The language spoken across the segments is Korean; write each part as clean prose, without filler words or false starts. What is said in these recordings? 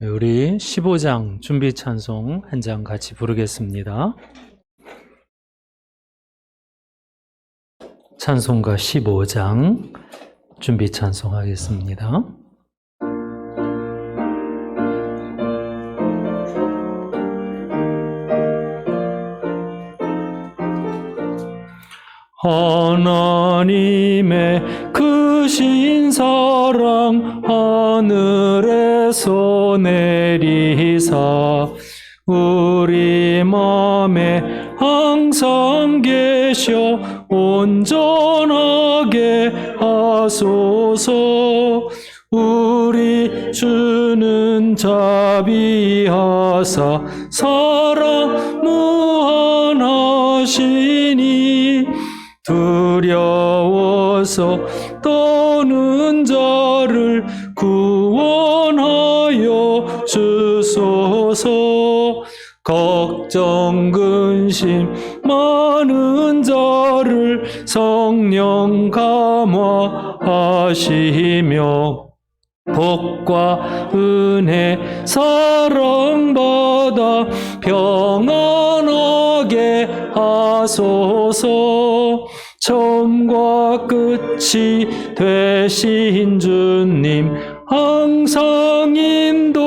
우리 15장 준비 찬송 한 장 같이 부르겠습니다. 찬송가 15장 준비 찬송하겠습니다. 하나님의 크신 사랑 하늘에서 내리사 우리 맘에 항상 계셔 온전하게 하소서. 우리 주는 자비하사 사랑 무한하시니 두려워서 떠는 자를 구원하여 주소서. 걱정 근심 많은 자를 성령 감화하시며 복과 은혜 사랑받아 평안하게 하소서. 처음과 끝이 되신 주님 항상 인도하셔서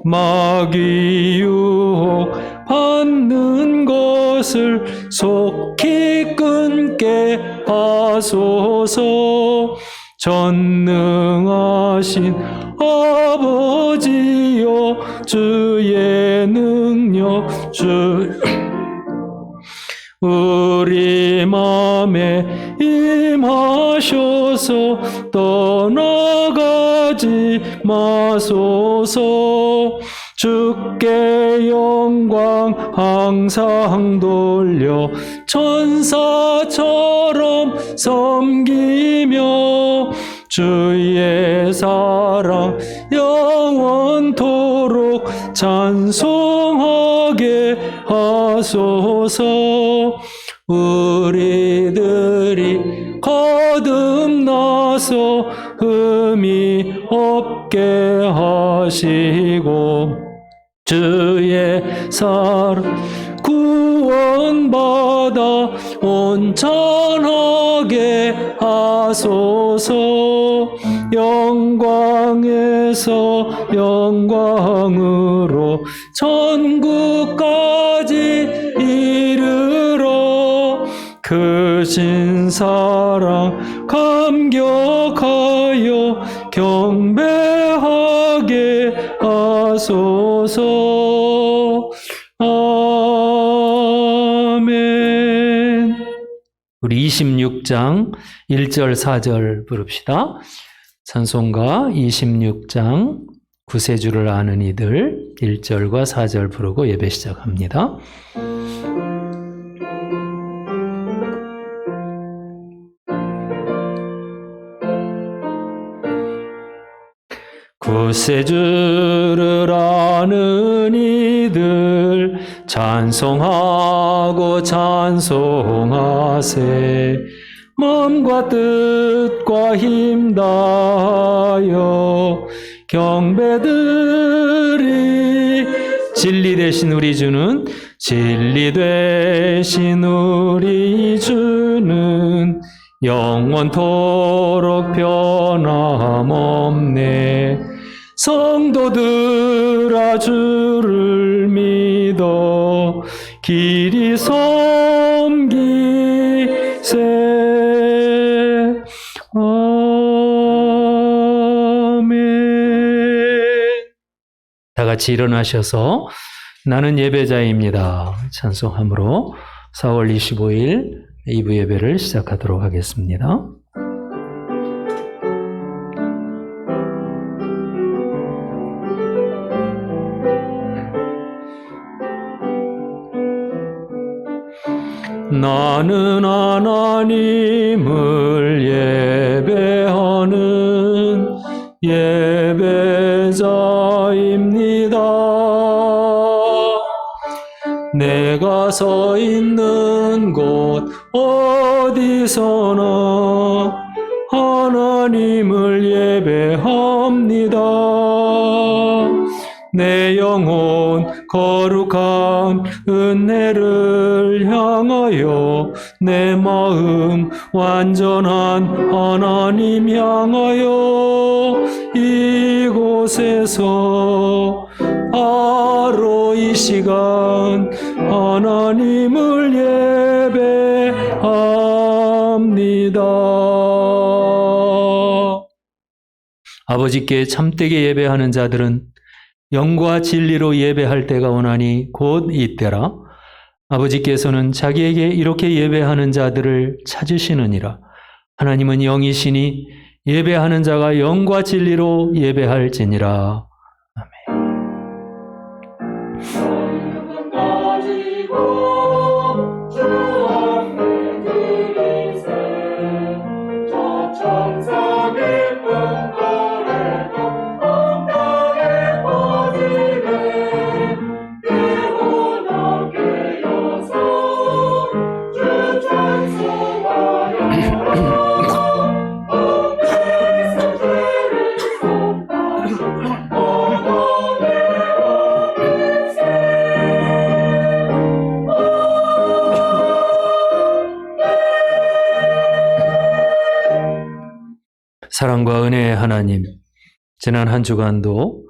마귀 유혹 받는 것을 속히 끊게 하소서. 전능하신 아버지여 주의 능력 우리 맘에 임하셔서 떠나가지 마소서. 주께 영광 항상 돌려 천사처럼 섬기며 주의 사랑 영원토록 찬송하게 하소서. 우리들이 거듭나서 흠이 없게 하시고 주의 사랑 구원받아 온전하게 하소서. 영광에서 영광으로 천국까지 이르러 크신 사랑 감격하여 경배하게 하소서. 아멘. 우리 26장 1절 4절 부릅시다. 찬송가 26장 구세주를 아는 이들 1절과 4절 부르고 예배 시작합니다. 구세주를 아는 이들 찬송하고 찬송하세. 마음과 뜻과 힘 다하여 경배드리. 진리 되신 우리 주는 진리 되신 우리 주는 영원토록 변함없네. 성도들아 주를 믿어 길이 섬기세. 아멘. 다 같이 일어나셔서 나는 예배자입니다 찬송함으로 4월 25일 2부 예배를 시작하도록 하겠습니다. 나는 하나님을 예배하는 예배자입니다. 내가 서 있는 곳 어디서나 하나님을 예배합니다. 내 영혼 거룩한 은혜를 향하여, 내 마음 완전한 하나님 향하여, 이곳에서 바로 이 시간 하나님을 예배합니다. 아버지께 참되게 예배하는 자들은 영과 진리로 예배할 때가 오나니 곧 이때라. 아버지께서는 자기에게 이렇게 예배하는 자들을 찾으시느니라. 하나님은 영이시니 예배하는 자가 영과 진리로 예배할지니라. 아멘. 사랑과 은혜의 하나님, 지난 한 주간도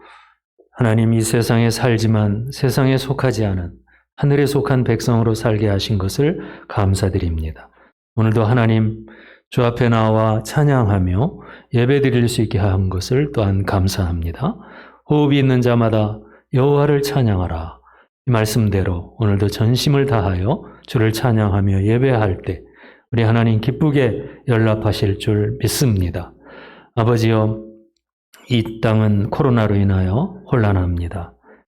하나님 이 세상에 살지만 세상에 속하지 않은 하늘에 속한 백성으로 살게 하신 것을 감사드립니다. 오늘도 하나님 주 앞에 나와 찬양하며 예배드릴 수 있게 한 것을 또한 감사합니다. 호흡이 있는 자마다 여호와를 찬양하라. 이 말씀대로 오늘도 전심을 다하여 주를 찬양하며 예배할 때 우리 하나님 기쁘게 연락하실 줄 믿습니다. 아버지여, 이 땅은 코로나로 인하여 혼란합니다.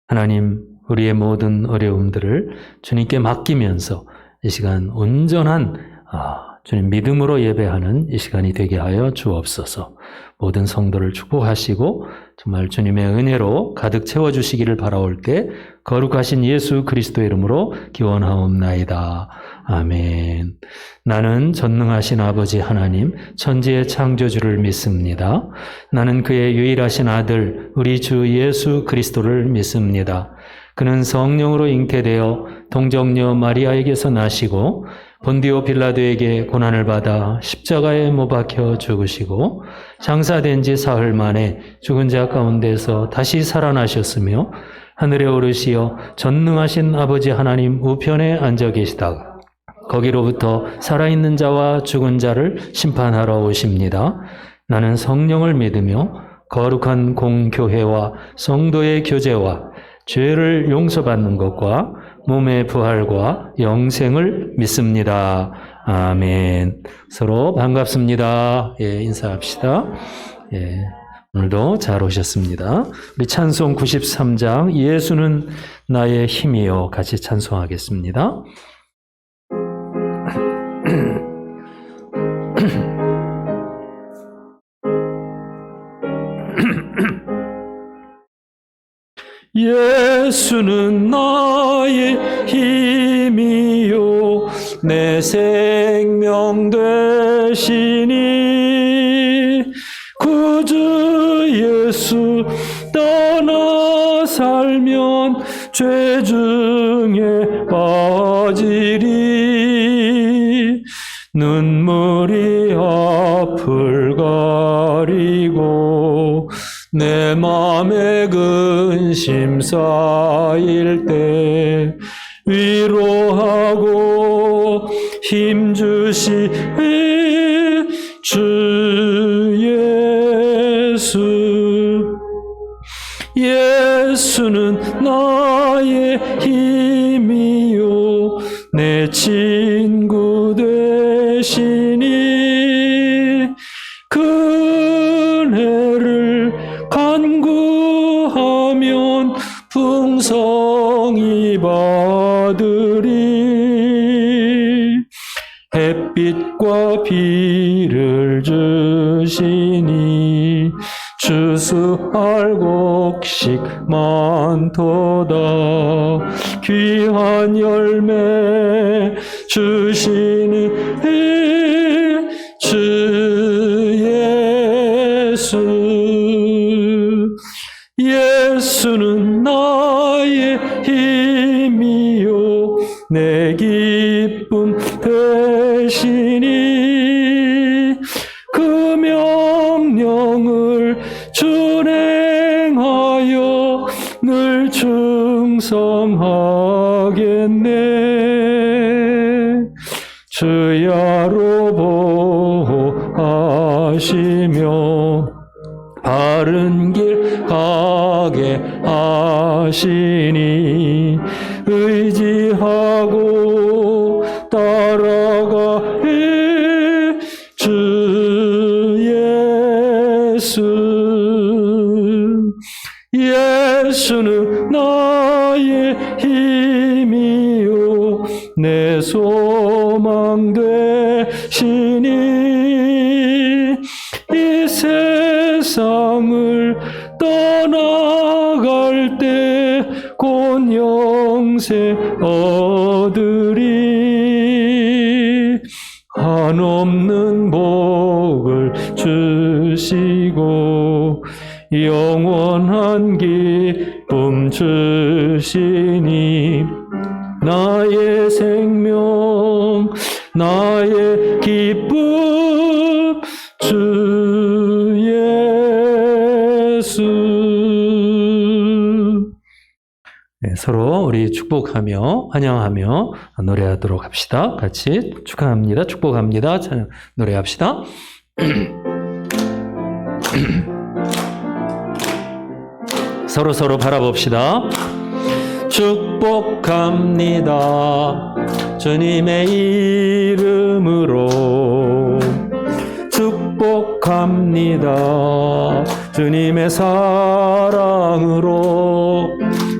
하나님, 우리의 모든 어려움들을 주님께 맡기면서 이 시간 온전한 주님 믿음으로 예배하는 이 시간이 되게 하여 주옵소서. 모든 성도를 축복하시고 정말 주님의 은혜로 가득 채워주시기를 바라올 때 거룩하신 예수 그리스도의 이름으로 기원하옵나이다. 아멘. 나는 전능하신 아버지 하나님 천지의 창조주를 믿습니다. 나는 그의 유일하신 아들 우리 주 예수 그리스도를 믿습니다. 그는 성령으로 잉태되어 동정녀 마리아에게서 나시고 본디오 빌라도에게 고난을 받아 십자가에 못 박혀 죽으시고 장사된 지 사흘 만에 죽은 자 가운데서 다시 살아나셨으며 하늘에 오르시어 전능하신 아버지 하나님 우편에 앉아 계시다가 거기로부터 살아있는 자와 죽은 자를 심판하러 오십니다. 나는 성령을 믿으며 거룩한 공교회와 성도의 교제와 죄를 용서받는 것과 몸의 부활과 영생을 믿습니다. 아멘. 서로 반갑습니다. 예, 인사합시다. 예, 오늘도 잘 오셨습니다. 우리 찬송 93장 예수는 나의 힘이요 같이 찬송하겠습니다. 예수는 나의 힘이요 내 생명 되시니 구주 예수 떠나 살면 죄 중에 빠지리 눈물이 앞을 가리고 내 맘에 근심 쌓일 때 위로하고 힘주시 주 예수. 예수는 나의 힘이요 내 친구 되시니 그네를 간구하면 풍성히 받으리. 이를 주시니 추수할 곡식 많도다. 귀한 열매 주시니 주 예수는 나의 힘이요 내 기쁨 되시니 그 명령을 준행하여 늘 충성하겠네. 주야로 보호하시며 바른 길 가게 하시니 의지하고 따라가리 주 예수는 나의 힘이요 내 소망 되시니 이 세상을 떠나갈 때 곧 영생 얻으리. 한없는 복을 주시고 영원한 기쁨 주시니 나의 생명 나의 기쁨 주 예수. 네, 서로 우리 축복하며 환영하며 노래하도록 합시다. 같이 축하합니다. 축복합니다. 노래합시다. 서로 바라봅시다. 축복합니다. 주님의 이름으로 축복합니다. 주님의 사랑으로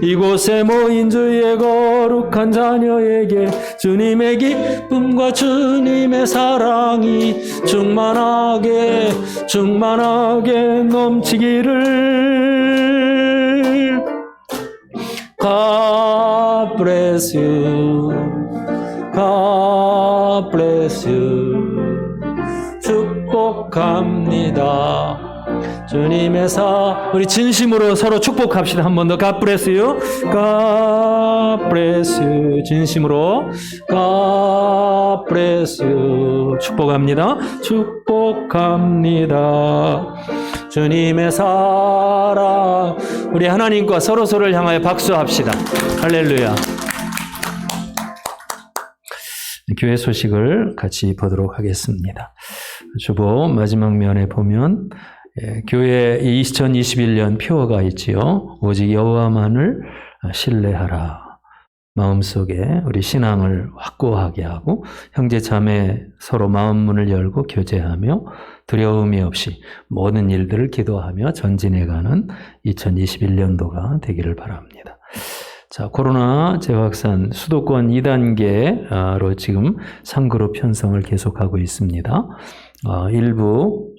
이곳에 모인 주의 거룩한 자녀에게 주님의 기쁨과 주님의 사랑이 충만하게 넘치기를. God bless you. God bless you. 축복합니다. 주님의 우리 진심으로 서로 축복합시다. 한 번 더. God bless you. God bless you. 진심으로 God bless you. 축복합니다. 축복합니다. 주님의 사랑. 우리 하나님과 서로를 향하여 박수합시다. 할렐루야. 교회 소식을 같이 보도록 하겠습니다. 주보 마지막 면에 보면 교회 2021년 표어가 있지요. 오직 여호와만을 신뢰하라. 마음속에 우리 신앙을 확고하게 하고 형제 자매 서로 마음 문을 열고 교제하며 두려움이 없이 모든 일들을 기도하며 전진해가는 2021년도가 되기를 바랍니다. 자, 코로나 재확산 수도권 2단계로 지금 3그룹 편성을 계속하고 있습니다. 일부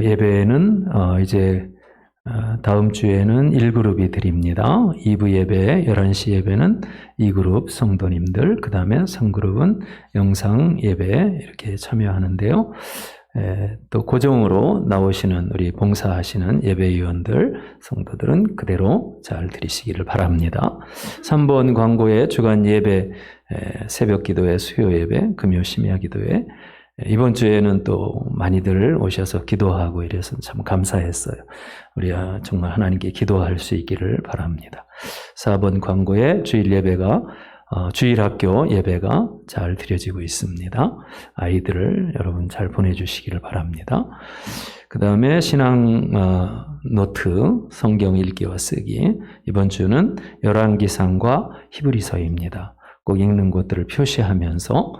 예배는 이제 다음 주에는 1그룹이 드립니다. 2부 예배, 11시 예배는 2그룹 성도님들, 그 다음에 3그룹은 영상 예배 이렇게 참여하는데요. 또 고정으로 나오시는 우리 봉사하시는 예배위원들, 성도들은 그대로 잘 드리시기를 바랍니다. 3번 광고에 주간 예배, 새벽 기도회, 수요 예배, 금요 심야 기도회, 이번 주에는 또 많이들 오셔서 기도하고 이래서 참 감사했어요. 우리 정말 하나님께 기도할 수 있기를 바랍니다. 4번 광고에 주일 예배가 주일학교 예배가 잘 드려지고 있습니다. 아이들을 여러분 잘 보내주시기를 바랍니다. 그 다음에 신앙 노트 성경 읽기와 쓰기, 이번 주는 열왕기상과 히브리서입니다. 꼭 읽는 것들을 표시하면서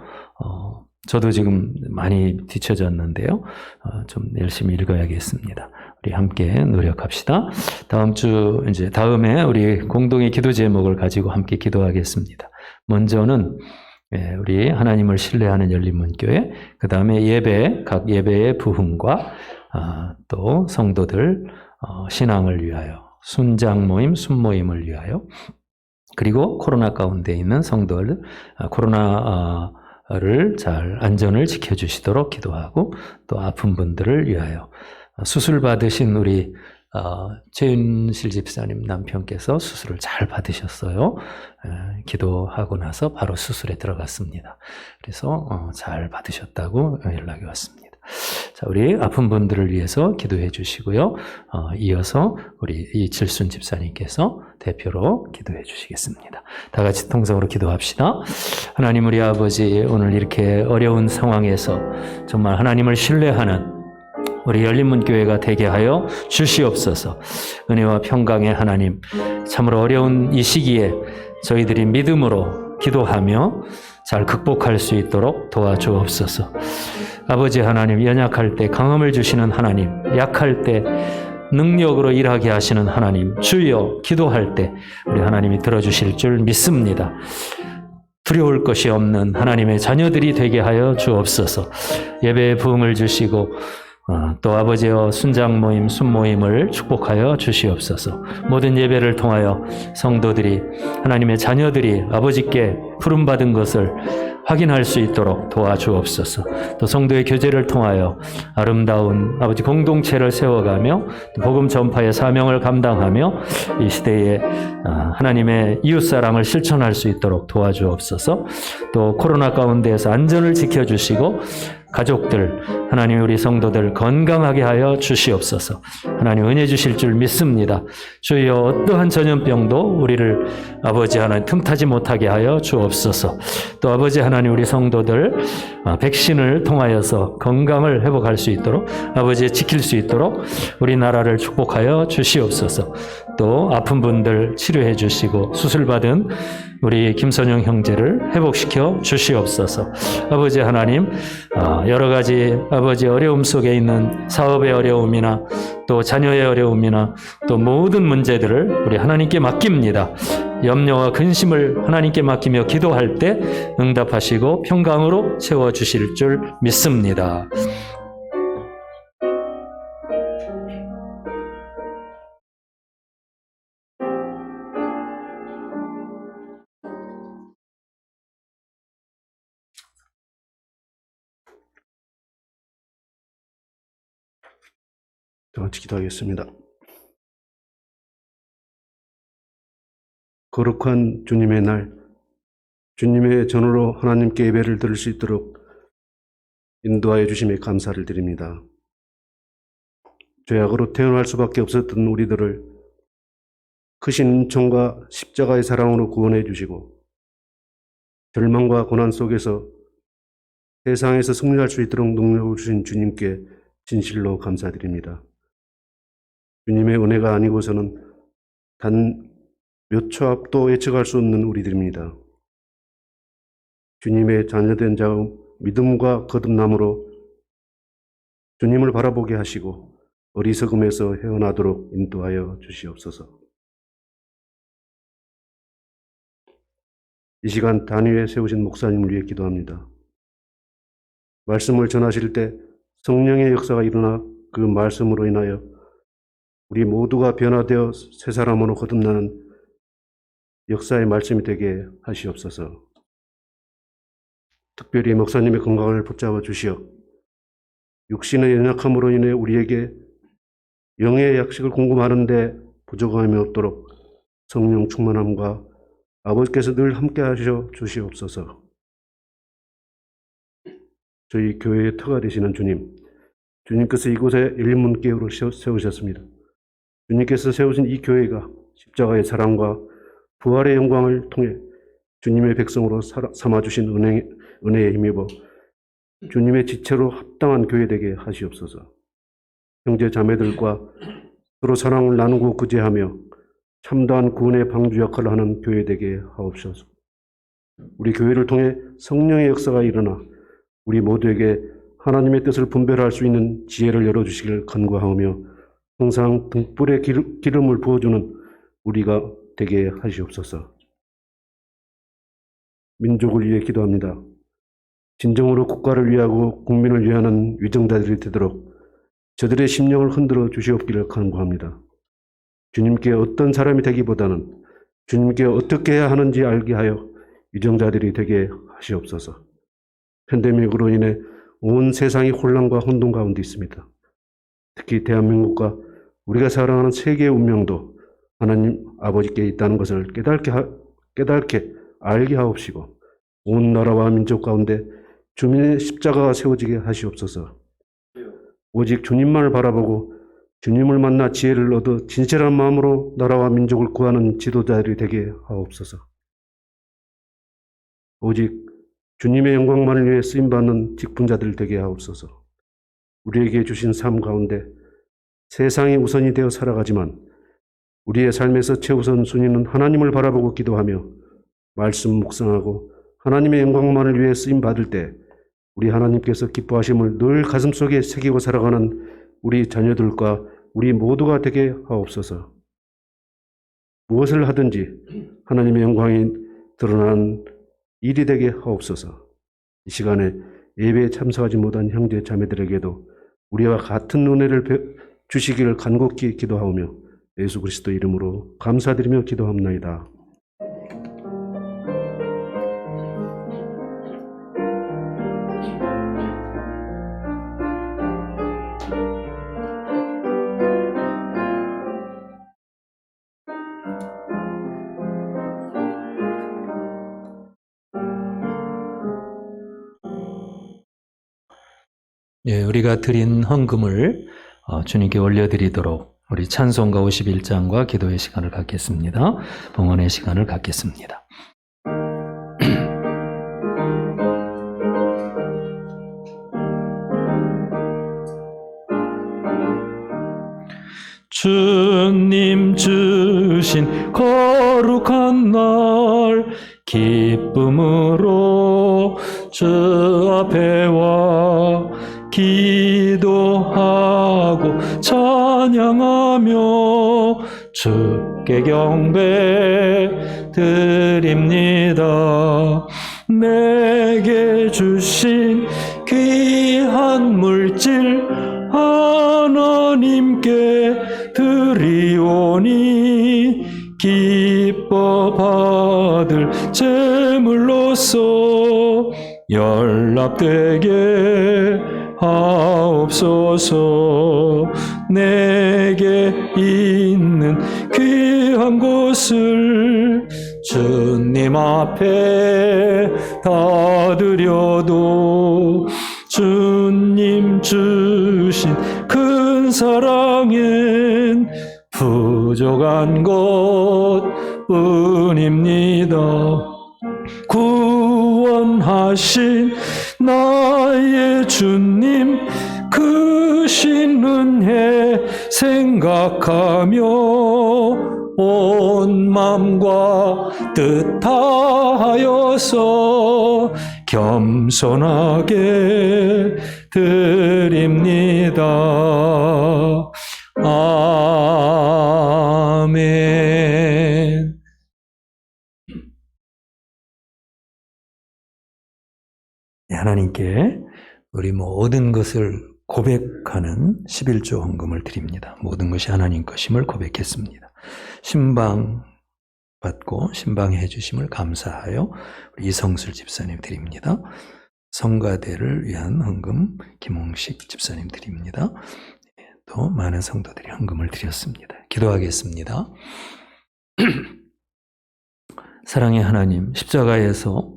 저도 지금 많이 뒤처졌는데요. 좀 열심히 읽어야겠습니다. 우리 함께 노력합시다. 다음에 우리 공동의 기도 제목을 가지고 함께 기도하겠습니다. 먼저는 우리 하나님을 신뢰하는 열린문교회, 그 다음에 예배, 각 예배의 부흥과 또 성도들 신앙을 위하여, 순장 모임, 순모임을 위하여, 그리고 코로나 가운데 있는 성도들 코로나를 잘 안전을 지켜주시도록 기도하고, 또 아픈 분들을 위하여 수술 받으신 우리 최윤실 집사님 남편께서 수술을 잘 받으셨어요. 기도하고 나서 바로 수술에 들어갔습니다. 그래서 잘 받으셨다고 연락이 왔습니다. 자, 우리 아픈 분들을 위해서 기도해 주시고요. 이어서 우리 이칠순 집사님께서 대표로 기도해 주시겠습니다. 다 같이 통성으로 기도합시다. 하나님 우리 아버지, 오늘 이렇게 어려운 상황에서 정말 하나님을 신뢰하는 우리 열린문교회가 되게 하여 주시옵소서. 은혜와 평강의 하나님, 참으로 어려운 이 시기에 저희들이 믿음으로 기도하며 잘 극복할 수 있도록 도와주옵소서. 아버지 하나님, 연약할 때 강함을 주시는 하나님, 약할 때 능력으로 일하게 하시는 하나님, 주여 기도할 때 우리 하나님이 들어주실 줄 믿습니다. 두려울 것이 없는 하나님의 자녀들이 되게 하여 주옵소서. 예배의 부흥을 주시고 또 아버지여 순장 모임, 순모임을 축복하여 주시옵소서. 모든 예배를 통하여 성도들이, 하나님의 자녀들이 아버지께 부름받은 것을 확인할 수 있도록 도와주옵소서. 또 성도의 교제를 통하여 아름다운 아버지 공동체를 세워가며 복음 전파의 사명을 감당하며 이 시대에 하나님의 이웃사랑을 실천할 수 있도록 도와주옵소서. 또 코로나 가운데에서 안전을 지켜주시고 가족들, 하나님 우리 성도들 건강하게 하여 주시옵소서. 하나님 은혜 주실 줄 믿습니다. 주여 어떠한 전염병도 우리를 아버지 하나님 틈타지 못하게 하여 주옵소서. 또 아버지 하나님 우리 성도들 백신을 통하여서 건강을 회복할 수 있도록, 아버지 지킬 수 있도록 우리나라를 축복하여 주시옵소서. 또 아픈 분들 치료해 주시고 수술받은 우리 김선영 형제를 회복시켜 주시옵소서. 아버지 하나님, 여러 가지 아버지 어려움 속에 있는 사업의 어려움이나 또 자녀의 어려움이나 또 모든 문제들을 우리 하나님께 맡깁니다. 염려와 근심을 하나님께 맡기며 기도할 때 응답하시고 평강으로 채워주실 줄 믿습니다. 같이 기도하겠습니다. 거룩한 주님의 날, 주님의 전으로 하나님께 예배를 드릴 수 있도록 인도하여 주심에 감사를 드립니다. 죄악으로 태어날 수밖에 없었던 우리들을 크신 은총과 십자가의 사랑으로 구원해 주시고 절망과 고난 속에서 세상에서 승리할 수 있도록 능력을 주신 주님께 진실로 감사드립니다. 주님의 은혜가 아니고서는 단 몇 초 앞도 예측할 수 없는 우리들입니다. 주님의 자녀된 자의 믿음과 거듭남으로 주님을 바라보게 하시고 어리석음에서 헤어나도록 인도하여 주시옵소서. 이 시간 단위에 세우신 목사님을 위해 기도합니다. 말씀을 전하실 때 성령의 역사가 일어나 그 말씀으로 인하여 우리 모두가 변화되어 새 사람으로 거듭나는 역사의 말씀이 되게 하시옵소서. 특별히 목사님의 건강을 붙잡아 주시어 육신의 연약함으로 인해 우리에게 영의 약식을 공급하는데 부족함이 없도록 성령 충만함과 아버지께서 늘 함께 하셔 주시옵소서. 저희 교회의 터가 되시는 주님, 주님께서 이곳에 열린문교회로 세우셨습니다. 주님께서 세우신 이 교회가 십자가의 사랑과 부활의 영광을 통해 주님의 백성으로 삼아주신 은혜에 힘입어 주님의 지체로 합당한 교회 되게 하시옵소서. 형제 자매들과 서로 사랑을 나누고 구제하며 참다한 구원의 방주 역할을 하는 교회 되게 하옵소서. 우리 교회를 통해 성령의 역사가 일어나 우리 모두에게 하나님의 뜻을 분별할 수 있는 지혜를 열어주시길 간구하며 항상 등불에 기름을 부어주는 우리가 되게 하시옵소서. 민족을 위해 기도합니다. 진정으로 국가를 위하고 국민을 위하는 위정자들이 되도록 저들의 심령을 흔들어 주시옵기를 간구합니다. 주님께 어떤 사람이 되기보다는 주님께 어떻게 해야 하는지 알게 하여 위정자들이 되게 하시옵소서. 팬데믹으로 인해 온 세상이 혼란과 혼돈 가운데 있습니다. 특히 대한민국과 우리가 사랑하는 세계의 운명도 하나님 아버지께 있다는 것을 깨닫게 알게 하옵시고 온 나라와 민족 가운데 주님의 십자가가 세워지게 하시옵소서. 오직 주님만을 바라보고 주님을 만나 지혜를 얻어 진실한 마음으로 나라와 민족을 구하는 지도자들이 되게 하옵소서. 오직 주님의 영광만을 위해 쓰임받는 직분자들 되게 하옵소서. 우리에게 주신 삶 가운데 세상이 우선이 되어 살아가지만 우리의 삶에서 최우선 순위는 하나님을 바라보고 기도하며 말씀 묵상하고 하나님의 영광만을 위해 쓰임받을 때 우리 하나님께서 기뻐하심을 늘 가슴속에 새기고 살아가는 우리 자녀들과 우리 모두가 되게 하옵소서. 무엇을 하든지 하나님의 영광이 드러난 일이 되게 하옵소서. 이 시간에 예배에 참석하지 못한 형제 자매들에게도 우리와 같은 은혜를 주시기를 간곡히 기도하오며 예수 그리스도 이름으로 감사드리며 기도합나이다. 예, 우리가 드린 헌금을 주님께 올려드리도록 우리 찬송가 51장과 기도의 시간을 갖겠습니다. 봉헌의 시간을 갖겠습니다. 주님 주신 거룩한 날 기쁨으로 주 앞에 와 기도하고 찬양하며 주께 경배 드립니다. 내게 주신 귀한 물질 하나님께 드리오니 기뻐 받을 제물로서 연락되게 하옵소서. 내게 있는 귀한 것을 주님 앞에 다 드려도 주님 주신 큰 사랑엔 부족한 것뿐입니다. 구원하신 나의 주님 크신 은혜 생각하며 온 마음과 뜻하여서 겸손하게 드립니다. 아멘. 하나님께 우리 모든 것을 고백하는 11조 헌금을 드립니다. 모든 것이 하나님 것임을 고백했습니다. 신방 받고 신방해 주심을 감사하여 우리 이성술 집사님 드립니다. 성가대를 위한 헌금 김홍식 집사님 드립니다. 또 많은 성도들이 헌금을 드렸습니다. 기도하겠습니다. 사랑의 하나님, 십자가에서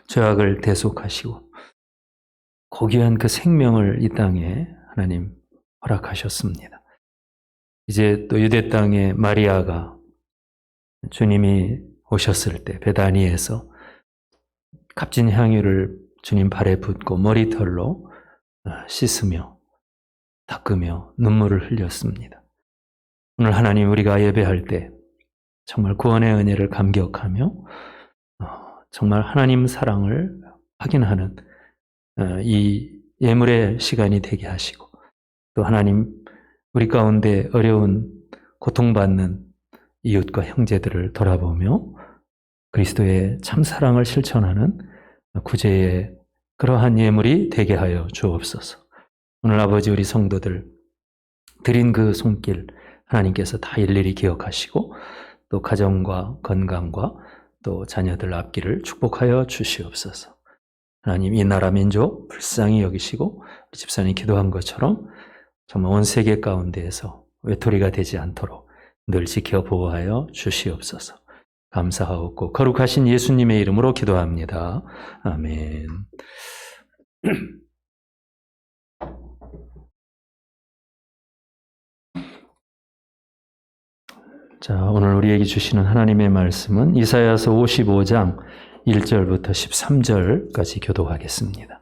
죄악을 대속하시고 고귀한 그 생명을 이 땅에 하나님 허락하셨습니다. 이제 또 유대 땅에 마리아가 주님이 오셨을 때 베다니에서 값진 향유를 주님 발에 붓고 머리털로 씻으며 닦으며 눈물을 흘렸습니다. 오늘 하나님 우리가 예배할 때 정말 구원의 은혜를 감격하며 정말 하나님 사랑을 확인하는 이 예물의 시간이 되게 하시고 또 하나님 우리 가운데 어려운 고통받는 이웃과 형제들을 돌아보며 그리스도의 참 사랑을 실천하는 구제의 그러한 예물이 되게 하여 주옵소서. 오늘 아버지 우리 성도들 드린 그 손길 하나님께서 다 일일이 기억하시고 또 가정과 건강과 또 자녀들 앞길을 축복하여 주시옵소서. 하나님 이 나라 민족 불쌍히 여기시고 집사님 기도한 것처럼 정말 온 세계 가운데에서 외톨이가 되지 않도록 늘 지켜 보호하여 주시옵소서. 감사하옵고 거룩하신 예수님의 이름으로 기도합니다. 아멘. 자, 오늘 우리에게 주시는 하나님의 말씀은 이사야서 55장 1절부터 13절까지 교독하겠습니다.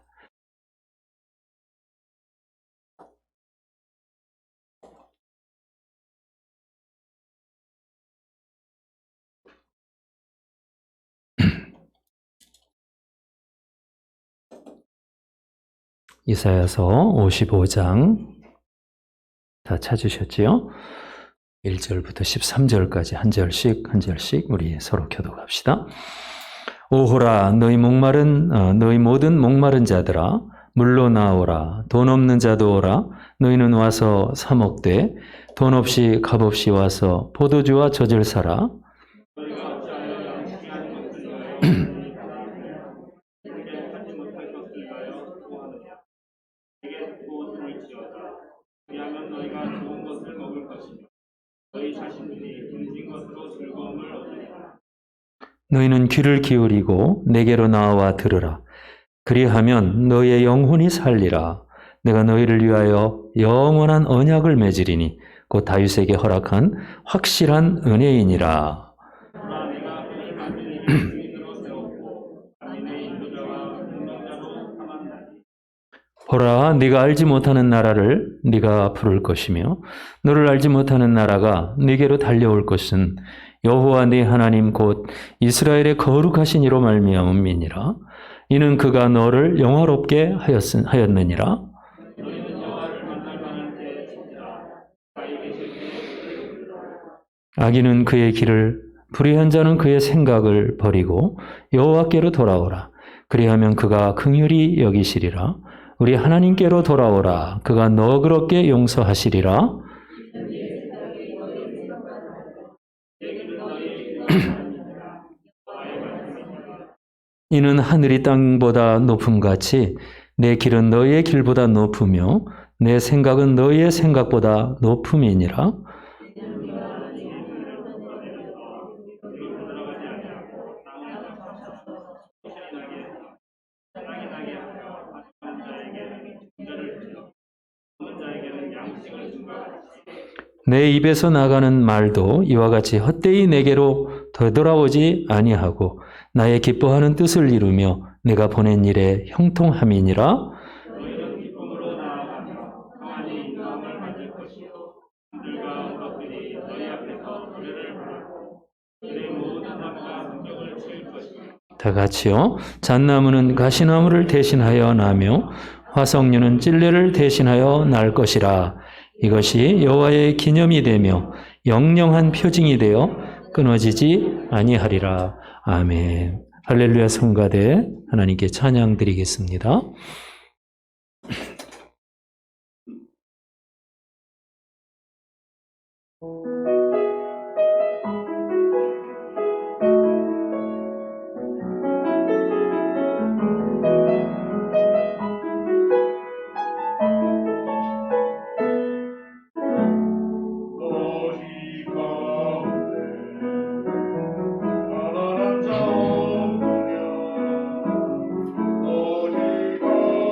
이사야서 55장 다 찾으셨지요? 1절부터 13절까지 한 절씩 우리 서로 교독합시다. 오호라 너희 모든 목마른 자들아 물로 나오라. 돈 없는 자도 오라. 너희는 와서 사 먹되 돈 없이 값 없이 와서 포도주와 젖을 사라. 너희는 귀를 기울이고 내게로 나와 들으라. 그리하면 너희의 영혼이 살리라. 내가 너희를 위하여 영원한 언약을 맺으리니 곧 다윗에게 허락한 확실한 은혜이니라. 보라, 네가 알지 못하는 나라를 네가 부를 것이며 너를 알지 못하는 나라가 네게로 달려올 것은 여호와 네 하나님 곧 이스라엘의 거룩하신 이로 말미암음이니라. 이는 그가 너를 영화롭게 하였느니라. 악인은 그의 길을 불의한 자는 그의 생각을 버리고 여호와께로 돌아오라. 그리하면 그가 긍휼히 여기시리라. 우리 하나님께로 돌아오라. 그가 너그럽게 용서하시리라. 이는 하늘이 땅보다 높음같이 내 길은 너희의 길보다 높으며 내 생각은 너희의 생각보다 높음이니라. 내 입에서 나가는 말도 이와 같이 헛되이 내게로 되돌아오지 아니하고 나의 기뻐하는 뜻을 이루며 내가 보낸 일에 형통함이니라. 다 같이요. 잣나무는 가시나무를 대신하여 나며 화석류는 찔레를 대신하여 날 것이라. 이것이 여호와의 기념이 되며 영영한 표징이 되어 끊어지지 아니하리라. 아멘. 할렐루야. 성가대 하나님께 찬양 드리겠습니다. 너희 가운데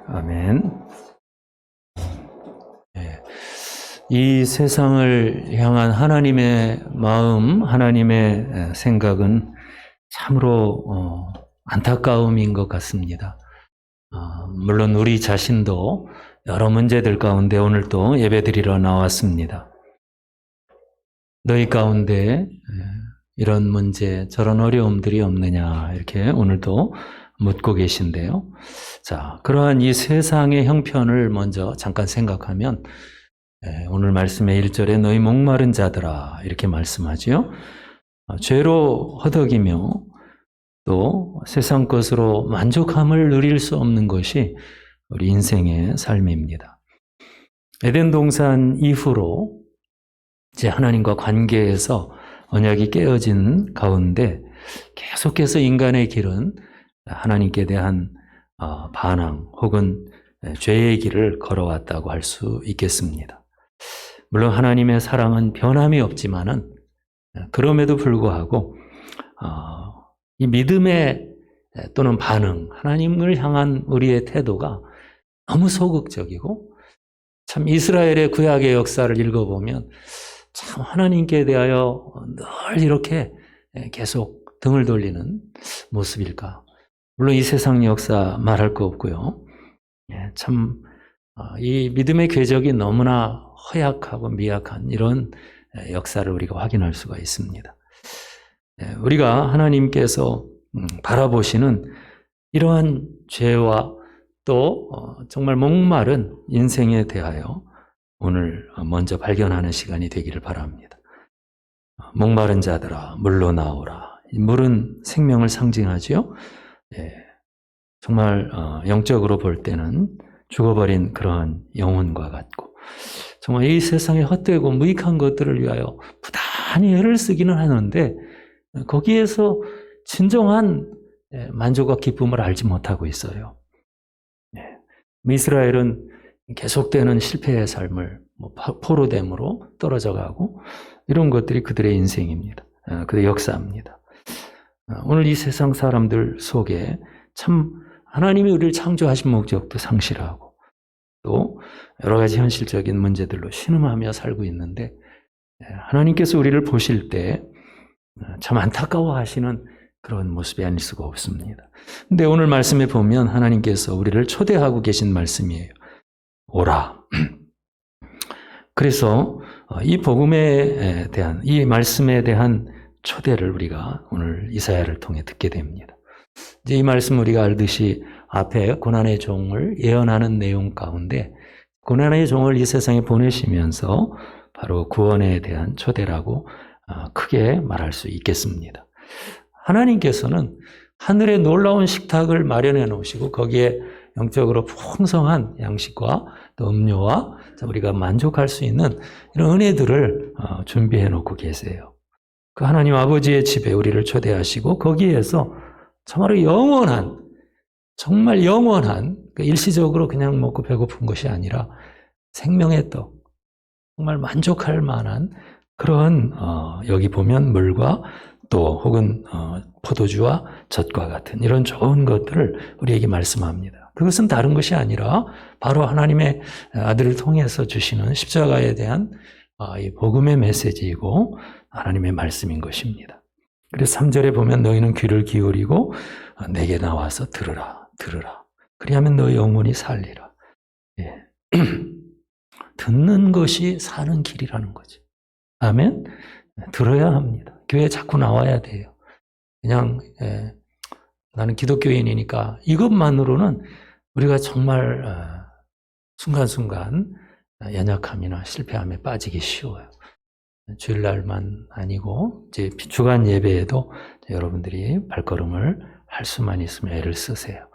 아멘. 예. 이 세상을 향한 하나님의 마음, 하나님의 생각은 참으로 안타까움인 것 같습니다. 물론 우리 자신도 여러 문제들 가운데 오늘 또 예배드리러 나왔습니다. 너희 가운데 이런 문제, 저런 어려움들이 없느냐 이렇게 오늘도 묻고 계신데요. 자, 그러한 이 세상의 형편을 먼저 잠깐 생각하면 오늘 말씀의 1절에 너희 목마른 자들아 이렇게 말씀하죠. 죄로 허덕이며 또 세상 것으로 만족함을 누릴 수 없는 것이 우리 인생의 삶입니다. 에덴 동산 이후로 이제 하나님과 관계에서 언약이 깨어진 가운데 계속해서 인간의 길은 하나님께 대한 반항 혹은 죄의 길을 걸어왔다고 할 수 있겠습니다. 물론 하나님의 사랑은 변함이 없지만은 그럼에도 불구하고 이 믿음의 또는 반응, 하나님을 향한 우리의 태도가 너무 소극적이고 참 이스라엘의 구약의 역사를 읽어보면 참 하나님께 대하여 늘 이렇게 계속 등을 돌리는 모습일까. 물론 이 세상 역사 말할 거 없고요. 참 이 믿음의 궤적이 너무나 허약하고 미약한 이런 역사를 우리가 확인할 수가 있습니다. 우리가 하나님께서 바라보시는 이러한 죄와 또 정말 목마른 인생에 대하여 오늘 먼저 발견하는 시간이 되기를 바랍니다. 목마른 자들아 물로 나오라. 물은 생명을 상징하죠. 정말 영적으로 볼 때는 죽어버린 그러한 영혼과 같고 정말 이 세상에 헛되고 무익한 것들을 위하여 부단히 애를 쓰기는 하는데 거기에서 진정한 만족과 기쁨을 알지 못하고 있어요. 이스라엘은 계속되는 실패의 삶을 포로됨으로 떨어져 가고 이런 것들이 그들의 인생입니다. 그들의 역사입니다. 오늘 이 세상 사람들 속에 참 하나님이 우리를 창조하신 목적도 상실하고 또 여러 가지 현실적인 문제들로 신음하며 살고 있는데 하나님께서 우리를 보실 때 참 안타까워하시는 그런 모습이 아닐 수가 없습니다. 근데 오늘 말씀에 보면 하나님께서 우리를 초대하고 계신 말씀이에요. 오라. 그래서 이 복음에 대한 이 말씀에 대한 초대를 우리가 오늘 이사야를 통해 듣게 됩니다. 이제 이 말씀 우리가 알듯이 앞에 고난의 종을 예언하는 내용 가운데 고난의 종을 이 세상에 보내시면서 바로 구원에 대한 초대라고 크게 말할 수 있겠습니다. 하나님께서는 하늘에 놀라운 식탁을 마련해 놓으시고 거기에 영적으로 풍성한 양식과 또 음료와 우리가 만족할 수 있는 이런 은혜들을 준비해 놓고 계세요. 그 하나님 아버지의 집에 우리를 초대하시고 거기에서 정말 영원한 정말 영원한 일시적으로 그냥 먹고 배고픈 것이 아니라 생명의 떡 정말 만족할 만한 그런 여기 보면 물과 또 혹은 포도주와 젖과 같은 이런 좋은 것들을 우리에게 말씀합니다. 그것은 다른 것이 아니라 바로 하나님의 아들을 통해서 주시는 십자가에 대한 이 복음의 메시지이고 하나님의 말씀인 것입니다. 그래서 3절에 보면 너희는 귀를 기울이고 내게 나와서 들으라. 그리하면 너희 영혼이 살리라. 듣는 것이 사는 길이라는 거죠. 아멘? 들어야 합니다. 교회에 자꾸 나와야 돼요. 그냥 나는 기독교인이니까 이것만으로는 우리가 정말 순간순간 연약함이나 실패함에 빠지기 쉬워요. 주일날만 아니고 이제 주간 예배에도 여러분들이 발걸음을 할 수만 있으면 애를 쓰세요.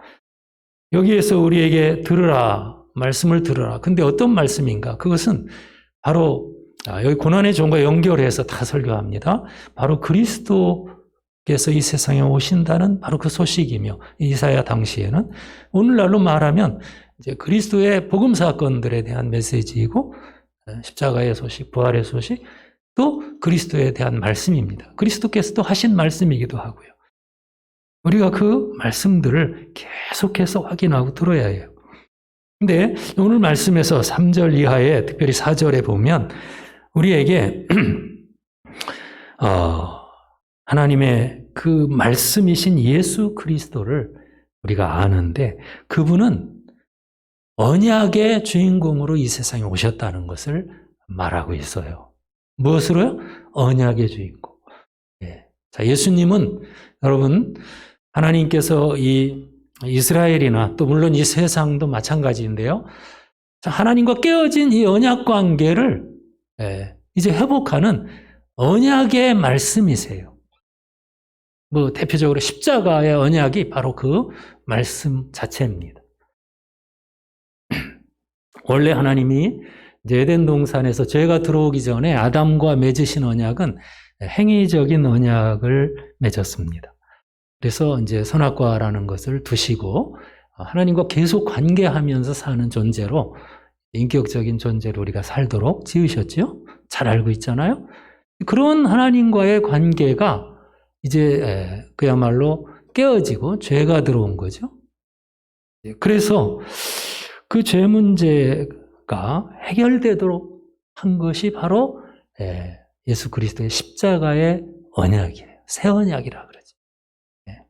여기에서 우리에게 들으라, 말씀을 들으라. 근데 어떤 말씀인가? 그것은 바로 여기 고난의 종과 연결해서 다 설교합니다. 바로 그리스도께서 이 세상에 오신다는 바로 그 소식이며 이사야 당시에는 오늘날로 말하면 이제 그리스도의 복음 사건들에 대한 메시지이고 십자가의 소식, 부활의 소식, 또 그리스도에 대한 말씀입니다. 그리스도께서 또 하신 말씀이기도 하고요. 우리가 그 말씀들을 계속해서 확인하고 들어야 해요. 근데 오늘 말씀에서 3절 이하에 특별히 4절에 보면 우리에게 하나님의 그 말씀이신 예수 그리스도를 우리가 아는데 그분은 언약의 주인공으로 이 세상에 오셨다는 것을 말하고 있어요. 무엇으로요? 언약의 주인공. 자, 예수님은 여러분 하나님께서 이 이스라엘이나 또 물론 이 세상도 마찬가지인데요. 자, 하나님과 깨어진 이 언약 관계를 이제 회복하는 언약의 말씀이세요. 뭐 대표적으로 십자가의 언약이 바로 그 말씀 자체입니다. 원래 하나님이 이제 에덴 동산에서 죄가 들어오기 전에 아담과 맺으신 언약은 행위적인 언약을 맺었습니다. 그래서 이제 선악과라는 것을 두시고 하나님과 계속 관계하면서 사는 존재로 인격적인 존재로 우리가 살도록 지으셨죠. 잘 알고 있잖아요. 그런 하나님과의 관계가 이제 그야말로 깨어지고 죄가 들어온 거죠. 그래서 그 죄 문제가 해결되도록 한 것이 바로 예수 그리스도의 십자가의 언약이에요. 새 언약이라 그러죠.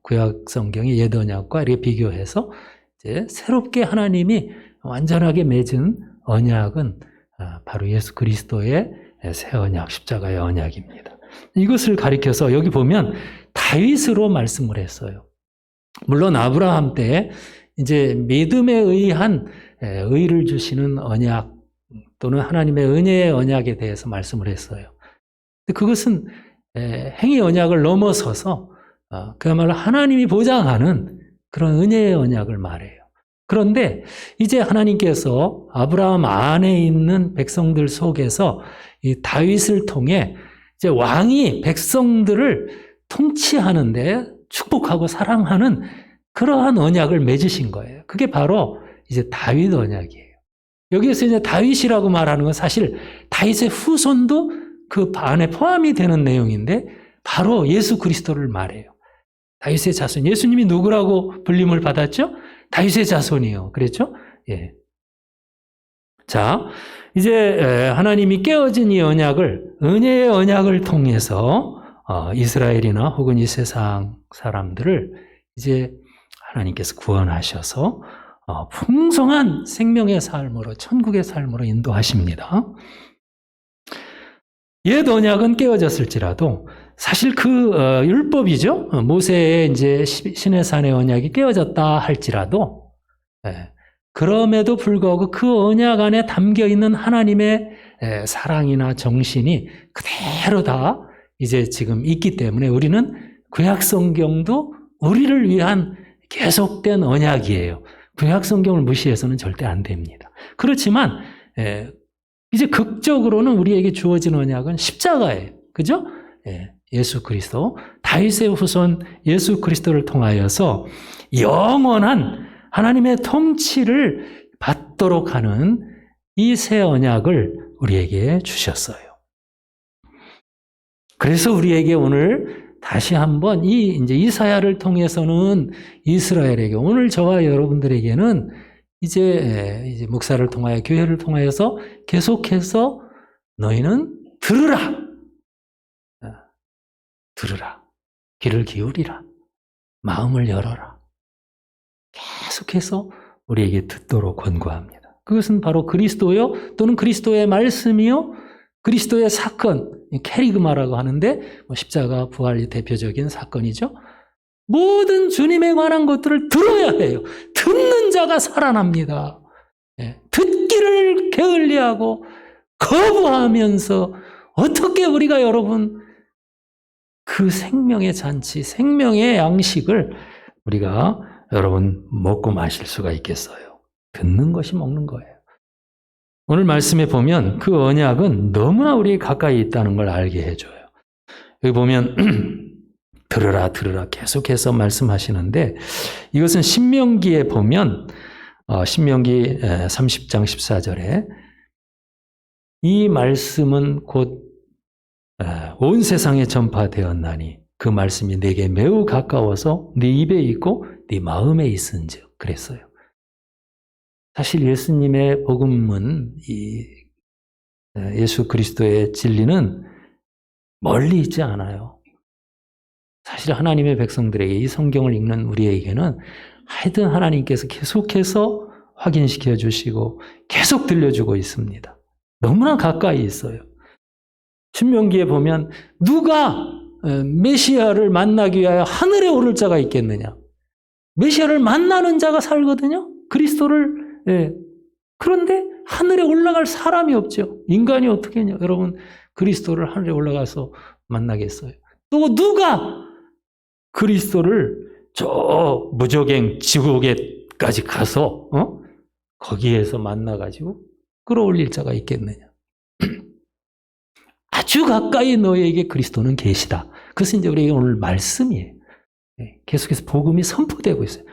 구약 성경의 옛 언약과 이렇게 비교해서 이제 새롭게 하나님이 완전하게 맺은 언약은 바로 예수 그리스도의 새 언약, 십자가의 언약입니다. 이것을 가리켜서 여기 보면 다윗으로 말씀을 했어요. 물론 아브라함 때 이제 믿음에 의한 의를 주시는 언약 또는 하나님의 은혜의 언약에 대해서 말씀을 했어요. 그것은 행위 언약을 넘어서서 그야말로 하나님이 보장하는 그런 은혜의 언약을 말해요. 그런데 이제 하나님께서 아브라함 안에 있는 백성들 속에서 이 다윗을 통해 이제 왕이 백성들을 통치하는데 축복하고 사랑하는 그러한 언약을 맺으신 거예요. 그게 바로 이제 다윗 언약이에요. 여기에서 이제 다윗이라고 말하는 건 사실 다윗의 후손도 그 안에 포함이 되는 내용인데 바로 예수 그리스도를 말해요. 다윗의 자손. 예수님이 누구라고 불림을 받았죠? 다윗의 자손이요. 그랬죠? 예. 자, 이제 하나님이 깨어진 이 언약을 은혜의 언약을 통해서 이스라엘이나 혹은 이 세상 사람들을 이제 하나님께서 구원하셔서 풍성한 생명의 삶으로 천국의 삶으로 인도하십니다. 옛 언약은 깨어졌을지라도 사실 그 율법이죠. 모세의 이제 시내산의 언약이 깨어졌다 할지라도 그럼에도 불구하고 그 언약 안에 담겨 있는 하나님의 사랑이나 정신이 그대로 다 이제 지금 있기 때문에 우리는 구약 성경도 우리를 위한 계속된 언약이에요. 구약 성경을 무시해서는 절대 안 됩니다. 그렇지만 이제 극적으로는 우리에게 주어진 언약은 십자가예요. 그죠? 예수 그리스도, 다윗의 후손 예수 그리스도를 통하여서 영원한 하나님의 통치를 받도록 하는 이 새 언약을 우리에게 주셨어요. 그래서 우리에게 오늘 다시 한번 이제 이사야를 통해서는 이스라엘에게 오늘 저와 여러분들에게는 이제 목사를 통하여 교회를 통하여서 계속해서 너희는 들으라. 들으라. 귀를 기울이라. 마음을 열어라. 계속해서 우리에게 듣도록 권고합니다. 그것은 바로 그리스도요 또는 그리스도의 말씀이요 그리스도의 사건, 캐리그마라고 하는데 십자가 부활이 대표적인 사건이죠. 모든 주님에 관한 것들을 들어야 해요. 듣는 자가 살아납니다. 듣기를 게을리하고 거부하면서 어떻게 우리가 여러분 그 생명의 잔치, 생명의 양식을 우리가 여러분 먹고 마실 수가 있겠어요. 듣는 것이 먹는 거예요. 오늘 말씀에 보면 그 언약은 너무나 우리 가까이 있다는 걸 알게 해줘요. 여기 보면 들으라 들으라 계속해서 말씀하시는데 이것은 신명기에 보면 신명기 30장 14절에 이 말씀은 곧 온 세상에 전파되었나니 그 말씀이 내게 매우 가까워서 네 입에 있고 네 마음에 있은즉 그랬어요. 사실 예수님의 복음은 예수 그리스도의 진리는 멀리 있지 않아요. 사실 하나님의 백성들에게 이 성경을 읽는 우리에게는 하여튼 하나님께서 계속해서 확인시켜 주시고 계속 들려주고 있습니다. 너무나 가까이 있어요. 신명기에 보면 누가 메시아를 만나기 위하여 하늘에 오를 자가 있겠느냐. 메시아를 만나는 자가 살거든요. 그리스도를. 그런데 하늘에 올라갈 사람이 없죠. 인간이 어떻게 했냐. 여러분 그리스도를 하늘에 올라가서 만나겠어요. 또 누가 그리스도를 저 무저갱 지옥에까지 가서 거기에서 만나가지고 끌어올릴 자가 있겠느냐. 아주 가까이 너에게 그리스도는 계시다. 그것은 이제 우리에게 오늘 말씀이에요. 계속해서 복음이 선포되고 있어요.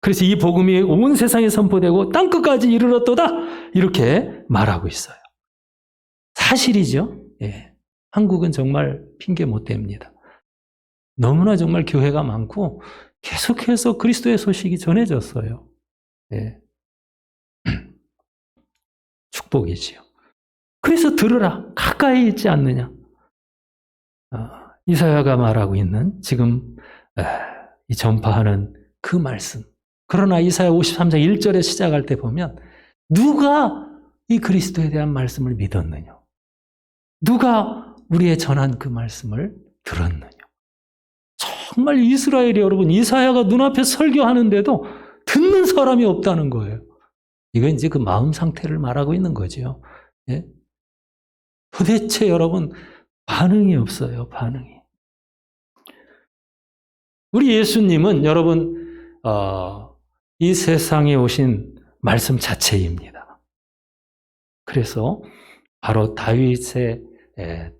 그래서 이 복음이 온 세상에 선포되고 땅끝까지 이르렀도다 이렇게 말하고 있어요. 사실이죠. 한국은 정말 핑계 못 댑니다. 너무나 정말 교회가 많고 계속해서 그리스도의 소식이 전해졌어요. 축복이지요. 그래서 들으라. 가까이 있지 않느냐. 이사야가 말하고 있는 지금 이 전파하는 그 말씀. 그러나 이사야 53장 1절에 시작할 때 보면 누가 이 그리스도에 대한 말씀을 믿었느냐. 누가 우리의 전한 그 말씀을 들었느냐. 정말 이스라엘이 여러분 이사야가 눈앞에 설교하는데도 듣는 사람이 없다는 거예요. 이건 이제 그 마음 상태를 말하고 있는 거죠. 도대체 여러분 반응이 없어요. 반응이. 우리 예수님은 여러분 이 세상에 오신 말씀 자체입니다. 그래서 바로 다윗의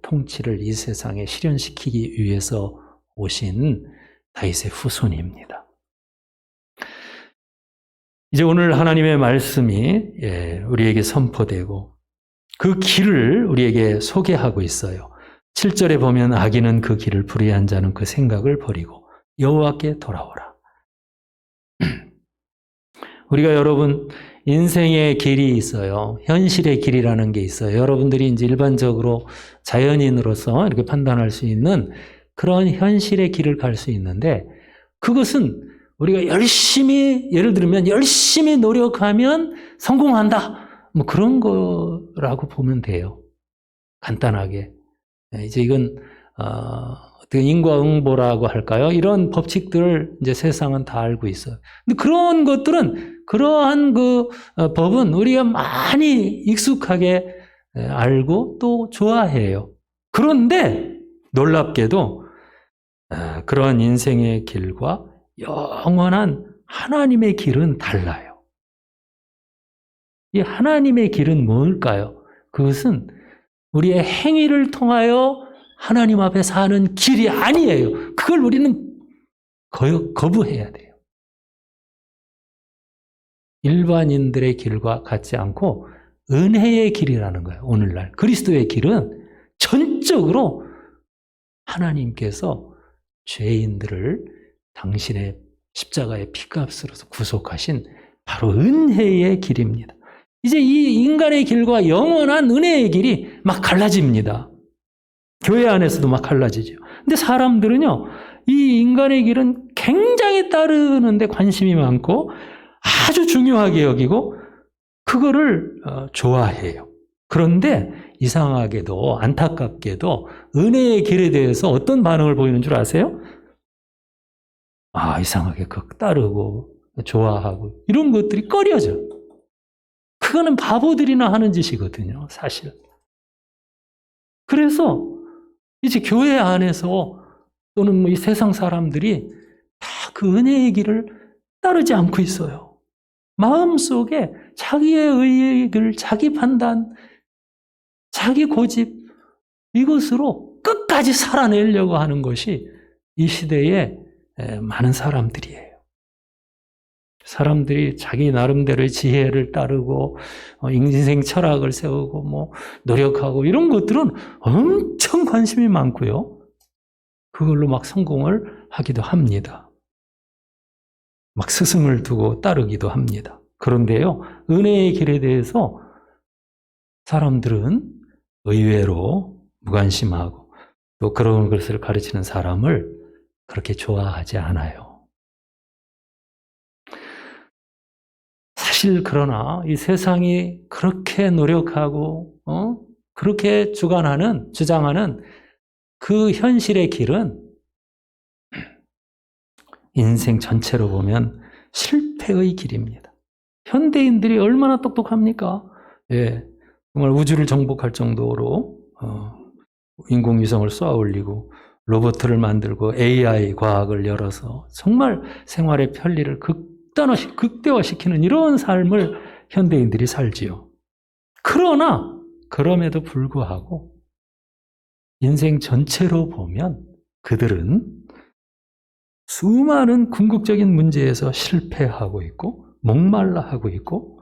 통치를 이 세상에 실현시키기 위해서 오신 다윗의 후손입니다. 이제 오늘 하나님의 말씀이 우리에게 선포되고 그 길을 우리에게 소개하고 있어요. 7절에 보면 악인은 그 길을 불의한 자는 그 생각을 버리고 여호와께 돌아오라. 우리가 여러분 인생의 길이 있어요. 현실의 길이라는 게 있어요. 여러분들이 이제 일반적으로 자연인으로서 이렇게 판단할 수 있는 그런 현실의 길을 갈 수 있는데 그것은 우리가 열심히 예를 들면 열심히 노력하면 성공한다. 뭐 그런 거라고 보면 돼요. 간단하게. 이제 이건 인과응보라고 할까요? 이런 법칙들을 이제 세상은 다 알고 있어요. 근데 그런 것들은 그러한 그 법은 우리가 많이 익숙하게 알고 또 좋아해요. 그런데 놀랍게도 그러한 인생의 길과 영원한 하나님의 길은 달라요. 이 하나님의 길은 뭘까요? 그것은 우리의 행위를 통하여 하나님 앞에 사는 길이 아니에요. 그걸 우리는 거부해야 돼요. 일반인들의 길과 같지 않고 은혜의 길이라는 거예요. 오늘날 그리스도의 길은 전적으로 하나님께서 죄인들을 당신의 십자가의 피값으로서 구속하신 바로 은혜의 길입니다. 이제 이 인간의 길과 영원한 은혜의 길이 막 갈라집니다. 교회 안에서도 막 갈라지죠. 근데 사람들은요, 이 인간의 길은 굉장히 따르는데 관심이 많고 아주 중요하게 여기고 그거를 좋아해요. 그런데 이상하게도 안타깝게도 은혜의 길에 대해서 어떤 반응을 보이는 줄 아세요? 이상하게 그거 따르고 좋아하고 이런 것들이 꺼려져. 그거는 바보들이나 하는 짓이거든요, 사실. 그래서 이제 교회 안에서 또는 이 세상 사람들이 다 그 은혜의 길을 따르지 않고 있어요. 마음속에 자기의 의의를 자기 판단, 자기 고집 이것으로 끝까지 살아내려고 하는 것이 이 시대에 많은 사람들이에요. 사람들이 자기 나름대로의 지혜를 따르고 인생 철학을 세우고 뭐 노력하고 이런 것들은 엄청 관심이 많고요. 그걸로 막 성공을 하기도 합니다. 막 스승을 두고 따르기도 합니다. 그런데요, 은혜의 길에 대해서 사람들은 의외로 무관심하고 또 그런 것을 가르치는 사람을 그렇게 좋아하지 않아요. 사실 그러나 이 세상이 그렇게 노력하고 그렇게 주장하는 그 현실의 길은 인생 전체로 보면 실패의 길입니다. 현대인들이 얼마나 똑똑합니까? 예, 정말 우주를 정복할 정도로 인공위성을 쏘아 올리고 로봇을 만들고 AI 과학을 열어서 정말 생활의 편리를 극대화시키는 이런 삶을 현대인들이 살지요. 그러나 그럼에도 불구하고 인생 전체로 보면 그들은 수많은 궁극적인 문제에서 실패하고 있고 목말라 하고 있고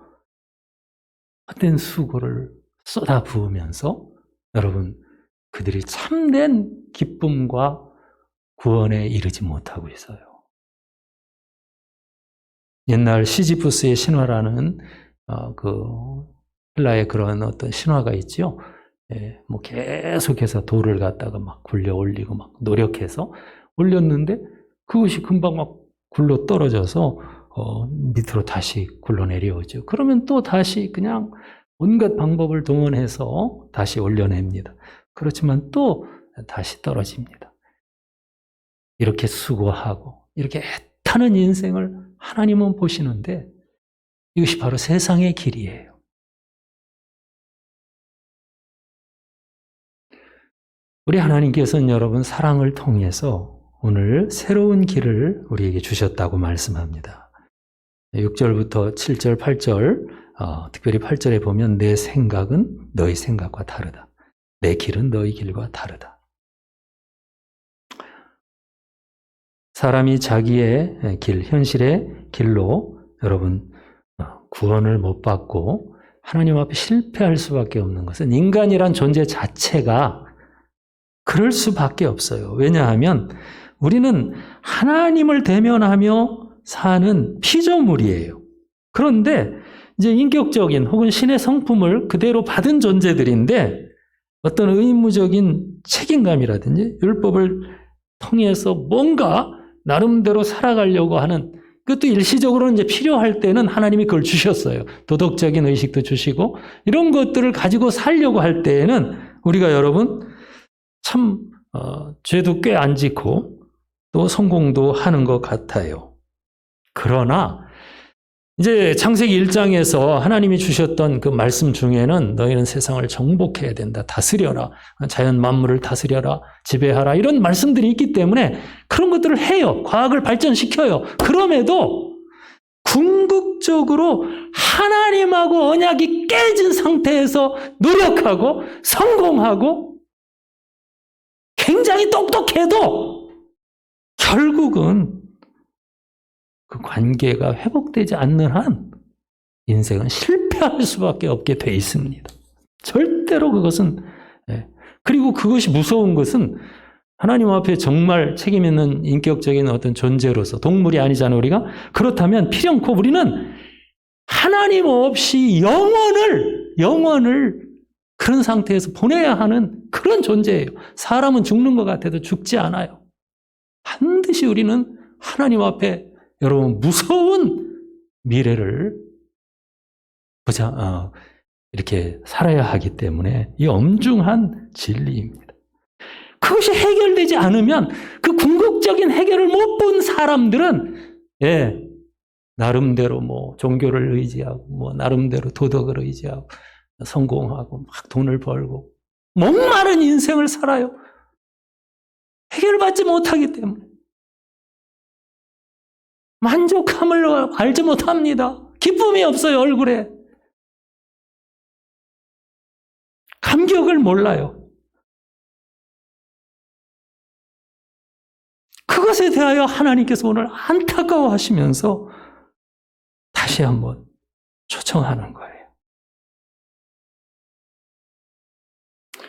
헛된 수고를 쏟아부으면서 여러분 그들이 참된 기쁨과 구원에 이르지 못하고 있어요. 옛날 시지푸스의 신화라는 그 헬라의 그런 어떤 신화가 있죠. 예, 뭐 계속해서 돌을 갖다가 막 굴려 올리고 막 노력해서 올렸는데 그것이 금방 막 굴러 떨어져서 밑으로 다시 굴러 내려오죠. 그러면 또 다시 그냥 온갖 방법을 동원해서 다시 올려냅니다. 그렇지만 또 다시 떨어집니다. 이렇게 수고하고 이렇게 애타는 인생을 하나님은 보시는데 이것이 바로 세상의 길이에요. 우리 하나님께서는 여러분 사랑을 통해서 오늘 새로운 길을 우리에게 주셨다고 말씀합니다. 6절부터 7절, 8절, 특별히 8절에 보면 내 생각은 너희 생각과 다르다. 내 길은 너희 길과 다르다. 사람이 자기의 길, 현실의 길로 여러분 구원을 못 받고 하나님 앞에 실패할 수밖에 없는 것은 인간이란 존재 자체가 그럴 수밖에 없어요. 왜냐하면 우리는 하나님을 대면하며 사는 피조물이에요. 그런데 이제 인격적인 혹은 신의 성품을 그대로 받은 존재들인데 어떤 의무적인 책임감이라든지 율법을 통해서 뭔가 나름대로 살아가려고 하는 그것도 일시적으로는 이제 필요할 때는 하나님이 그걸 주셨어요. 도덕적인 의식도 주시고 이런 것들을 가지고 살려고 할 때에는 우리가 여러분 참 죄도 꽤 안 짓고 또 성공도 하는 것 같아요. 그러나 이제 창세기 1장에서 하나님이 주셨던 그 말씀 중에는 너희는 세상을 정복해야 된다. 다스려라. 자연 만물을 다스려라. 지배하라. 이런 말씀들이 있기 때문에 그런 것들을 해요. 과학을 발전시켜요. 그럼에도 궁극적으로 하나님하고 언약이 깨진 상태에서 노력하고 성공하고 굉장히 똑똑해도 결국은 그 관계가 회복되지 않는 한 인생은 실패할 수밖에 없게 돼 있습니다. 절대로 그것은 그리고 그것이 무서운 것은 하나님 앞에 정말 책임 있는 인격적인 어떤 존재로서 동물이 아니잖아요, 우리가. 그렇다면 필연코 우리는 하나님 없이 영원을 그런 상태에서 보내야 하는 그런 존재예요. 사람은 죽는 것 같아도 죽지 않아요. 반드시 우리는 하나님 앞에 여러분 무서운 미래를 이렇게 살아야 하기 때문에 이 엄중한 진리입니다. 그것이 해결되지 않으면 그 궁극적인 해결을 못 본 사람들은 나름대로 뭐 종교를 의지하고 뭐 나름대로 도덕을 의지하고 성공하고 막 돈을 벌고 목마른 인생을 살아요. 해결받지 못하기 때문에. 만족함을 알지 못합니다. 기쁨이 없어요, 얼굴에. 감격을 몰라요. 그것에 대하여 하나님께서 오늘 안타까워하시면서 다시 한번 초청하는 거예요.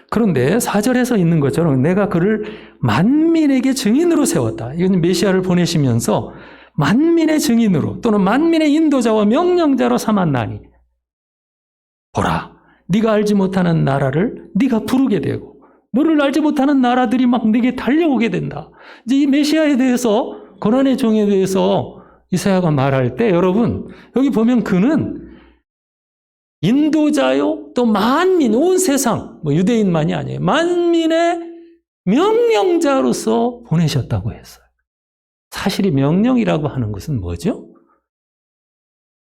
그런데 4절에서 있는 것처럼 내가 그를 만민에게 증인으로 세웠다. 이건 메시아를 보내시면서 만민의 증인으로 또는 만민의 인도자와 명령자로 삼았나니 보라, 네가 알지 못하는 나라를 네가 부르게 되고 너를 알지 못하는 나라들이 막 네게 달려오게 된다. 이제 이 메시아에 대해서, 고난의 종에 대해서 이사야가 말할 때 여러분 여기 보면 그는 인도자요 또 만민, 온 세상, 뭐 유대인만이 아니에요. 만민의 명령자로서 보내셨다고 했어요. 사실 이 명령이라고 하는 것은 뭐죠?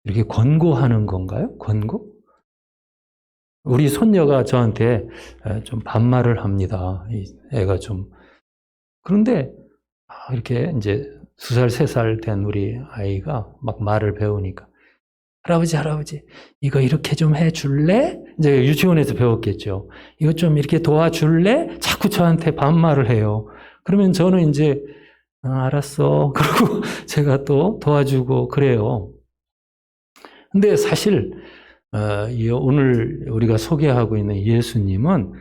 이렇게 권고하는 건가요? 권고? 우리 손녀가 저한테 좀 반말을 합니다. 이 애가 좀. 그런데 이렇게 이제 2살, 3살 된 우리 아이가 막 말을 배우니까 할아버지, 이거 이렇게 좀 해줄래? 이제 유치원에서 배웠겠죠. 이거 좀 이렇게 도와줄래? 자꾸 저한테 반말을 해요. 그러면 저는 이제 알았어. 그러고 제가 또 도와주고 그래요. 근데 사실 오늘 우리가 소개하고 있는 예수님은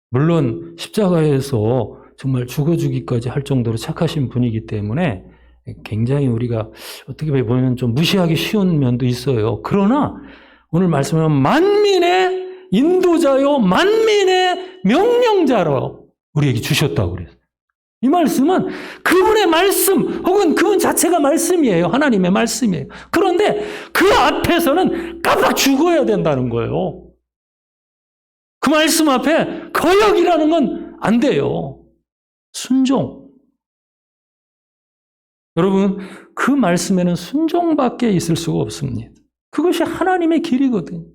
물론 십자가에서 정말 죽어주기까지 할 정도로 착하신 분이기 때문에 굉장히 우리가 어떻게 보면 좀 무시하기 쉬운 면도 있어요. 그러나 오늘 말씀은 만민의 인도자요, 만민의 명령자로 우리에게 주셨다고 그랬어요. 이 말씀은 그분의 말씀 혹은 그분 자체가 말씀이에요. 하나님의 말씀이에요. 그런데 그 앞에서는 깜빡 죽어야 된다는 거예요. 그 말씀 앞에 거역이라는 건 안 돼요. 순종. 여러분, 그 말씀에는 순종밖에 있을 수가 없습니다. 그것이 하나님의 길이거든요.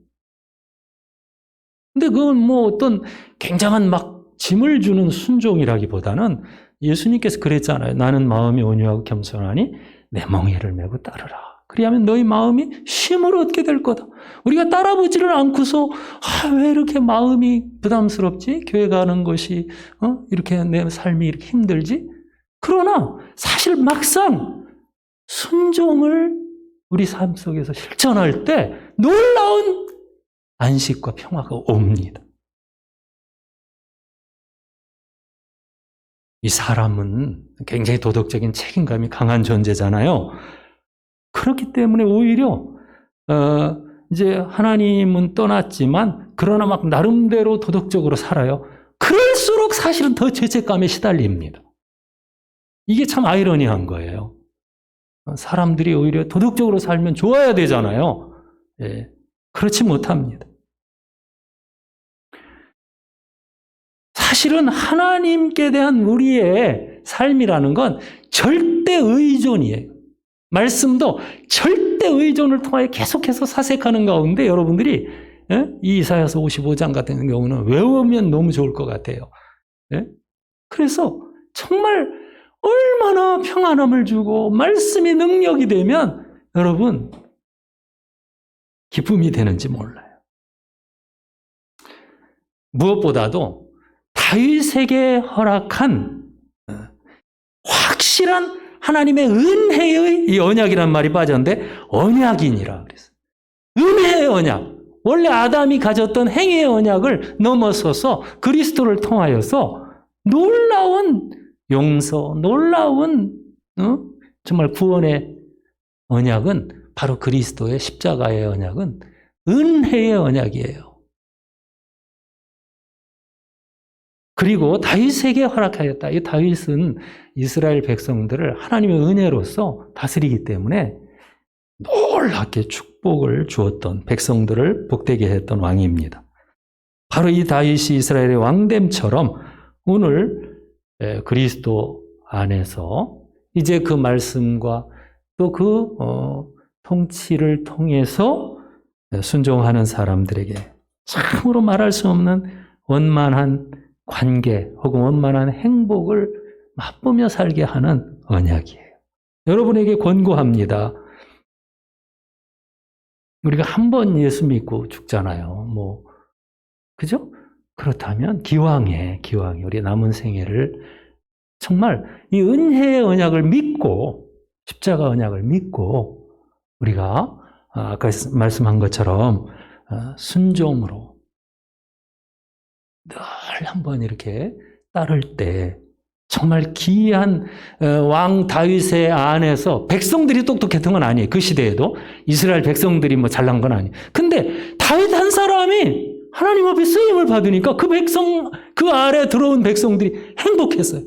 근데 그건 뭐 어떤 굉장한 막 짐을 주는 순종이라기보다는 예수님께서 그랬잖아요. 나는 마음이 온유하고 겸손하니 내 멍에를 메고 따르라. 그리하면 너희 마음이 쉼을 얻게 될 거다. 우리가 따라보지를 않고서 왜 이렇게 마음이 부담스럽지? 교회 가는 것이 이렇게 내 삶이 이렇게 힘들지? 그러나 사실 막상 순종을 우리 삶 속에서 실천할 때 놀라운 안식과 평화가 옵니다. 이 사람은 굉장히 도덕적인 책임감이 강한 존재잖아요. 그렇기 때문에 오히려 이제 하나님은 떠났지만 그러나 막 나름대로 도덕적으로 살아요. 그럴수록 사실은 더 죄책감에 시달립니다. 이게 참 아이러니한 거예요. 사람들이 오히려 도덕적으로 살면 좋아야 되잖아요. 예, 그렇지 못합니다. 사실은 하나님께 대한 우리의 삶이라는 건 절대 의존이에요. 말씀도 절대 의존을 통하여 계속해서 사색하는 가운데 여러분들이 이 이사야서 55장 같은 경우는 외우면 너무 좋을 것 같아요. 그래서 정말 얼마나 평안함을 주고 말씀이 능력이 되면 여러분 기쁨이 되는지 몰라요. 무엇보다도 다윗에게 허락한 확실한 하나님의 은혜의 이 언약이란 말이 빠졌는데 언약이니라 그랬어요. 은혜의 언약. 원래 아담이 가졌던 행위의 언약을 넘어서서 그리스도를 통하여서 놀라운 용서, 놀라운 정말 구원의 언약은 바로 그리스도의 십자가의 언약은 은혜의 언약이에요. 그리고 다윗에게 허락하였다. 이 다윗은 이스라엘 백성들을 하나님의 은혜로서 다스리기 때문에 놀랍게 축복을 주었던 백성들을 복되게 했던 왕입니다. 바로 이 다윗이 이스라엘의 왕됨처럼 오늘 그리스도 안에서 이제 그 말씀과 또 그 통치를 통해서 순종하는 사람들에게 참으로 말할 수 없는 원만한 관계 혹은 원만한 행복을 맛보며 살게 하는 언약이에요. 여러분에게 권고합니다. 우리가 한 번 예수 믿고 죽잖아요. 그죠? 그렇다면 기왕에 우리 남은 생애를 정말 이 은혜의 언약을 믿고 십자가 언약을 믿고 우리가 아까 말씀한 것처럼 순종으로 늘 한번 이렇게 따를 때 정말 기이한 왕 다윗의 안에서 백성들이 똑똑했던 건 아니에요. 그 시대에도 이스라엘 백성들이 뭐 잘난 건 아니에요. 근데 다윗 한 사람이 하나님 앞에 쓰임을 받으니까 그 아래 들어온 백성들이 행복했어요.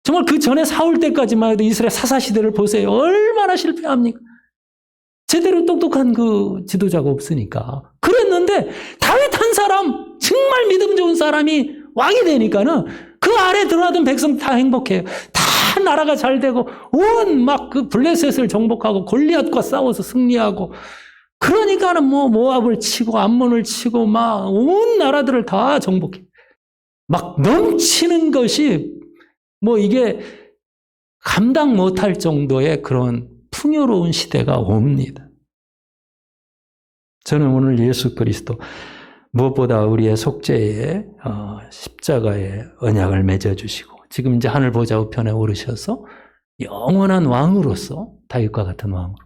정말 그 전에 사울 때까지만 해도 이스라엘 사사시대를 보세요. 얼마나 실패합니까? 제대로 똑똑한 그 지도자가 없으니까. 그랬는데 다윗 한 사람, 정말 믿음 좋은 사람이 왕이 되니까는 그 아래 들어가던 백성 다 행복해요. 다 나라가 잘 되고 온 막 그 블레셋을 정복하고 골리앗과 싸워서 승리하고, 그러니까는 뭐 모압을 치고 암몬을 치고 막 온 나라들을 다 정복해. 막 넘치는 것이 뭐 이게 감당 못할 정도의 그런 풍요로운 시대가 옵니다. 저는 오늘 예수 그리스도 무엇보다 우리의 속죄에 십자가의 언약을 맺어주시고 지금 이제 하늘 보좌 우편에 오르셔서 영원한 왕으로서 다윗과 같은 왕으로,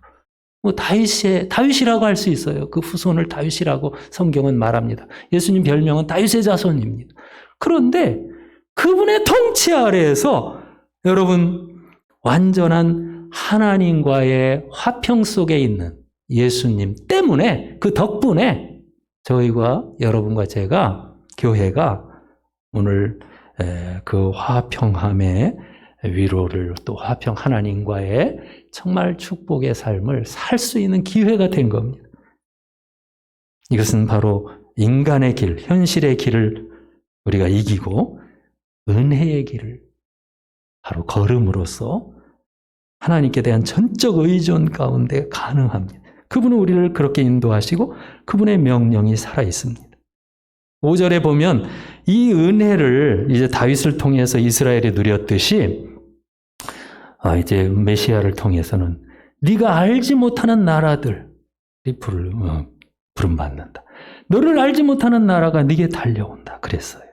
뭐 다윗이라고 할 수 있어요. 그 후손을 다윗이라고 성경은 말합니다. 예수님 별명은 다윗의 자손입니다. 그런데 그분의 통치 아래에서 여러분 완전한 하나님과의 화평 속에 있는 예수님 때문에, 그 덕분에 저희와 여러분과 제가, 교회가 오늘 그 화평함의 위로를, 또 화평 하나님과의 정말 축복의 삶을 살 수 있는 기회가 된 겁니다. 이것은 바로 인간의 길, 현실의 길을 우리가 이기고 은혜의 길을 바로 걸음으로써 하나님께 대한 전적 의존 가운데 가능합니다. 그분은 우리를 그렇게 인도하시고 그분의 명령이 살아있습니다. 5절에 보면 이 은혜를 이제 다윗을 통해서 이스라엘이 누렸듯이 이제 메시아를 통해서는 네가 알지 못하는 나라들이 부름받는다. 너를 알지 못하는 나라가 네게 달려온다 그랬어요.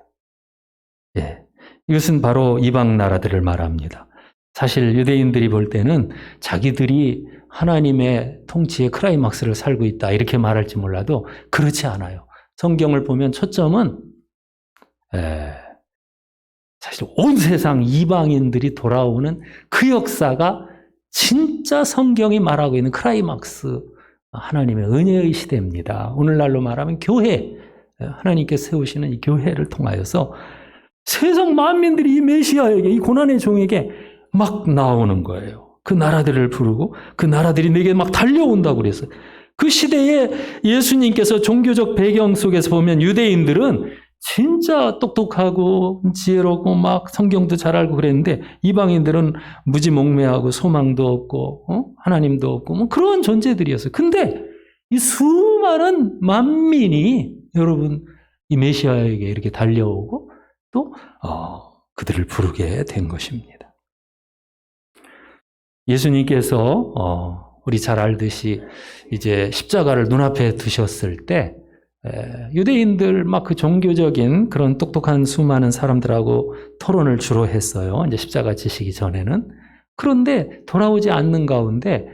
예, 이것은 바로 이방 나라들을 말합니다. 사실 유대인들이 볼 때는 자기들이 하나님의 통치의 클라이막스를 살고 있다 이렇게 말할지 몰라도 그렇지 않아요. 성경을 보면 초점은 사실 온 세상 이방인들이 돌아오는 그 역사가 진짜 성경이 말하고 있는 클라이막스, 하나님의 은혜의 시대입니다. 오늘날로 말하면 교회, 하나님께 세우시는 이 교회를 통하여서 세상 만민들이 이 메시아에게, 이 고난의 종에게 막 나오는 거예요. 그 나라들을 부르고 그 나라들이 내게 막 달려온다고 그랬어요. 그 시대에 예수님께서 종교적 배경 속에서 보면 유대인들은 진짜 똑똑하고 지혜롭고 막 성경도 잘 알고 그랬는데 이방인들은 무지몽매하고 소망도 없고 하나님도 없고 뭐 그런 존재들이었어요. 근데 이 수많은 만민이 여러분 이 메시아에게 이렇게 달려오고 또 그들을 부르게 된 것입니다. 예수님께서 우리 잘 알듯이 이제 십자가를 눈앞에 두셨을 때 유대인들 막 그 종교적인 그런 똑똑한 수많은 사람들하고 토론을 주로 했어요. 이제 십자가 지시기 전에는. 그런데 돌아오지 않는 가운데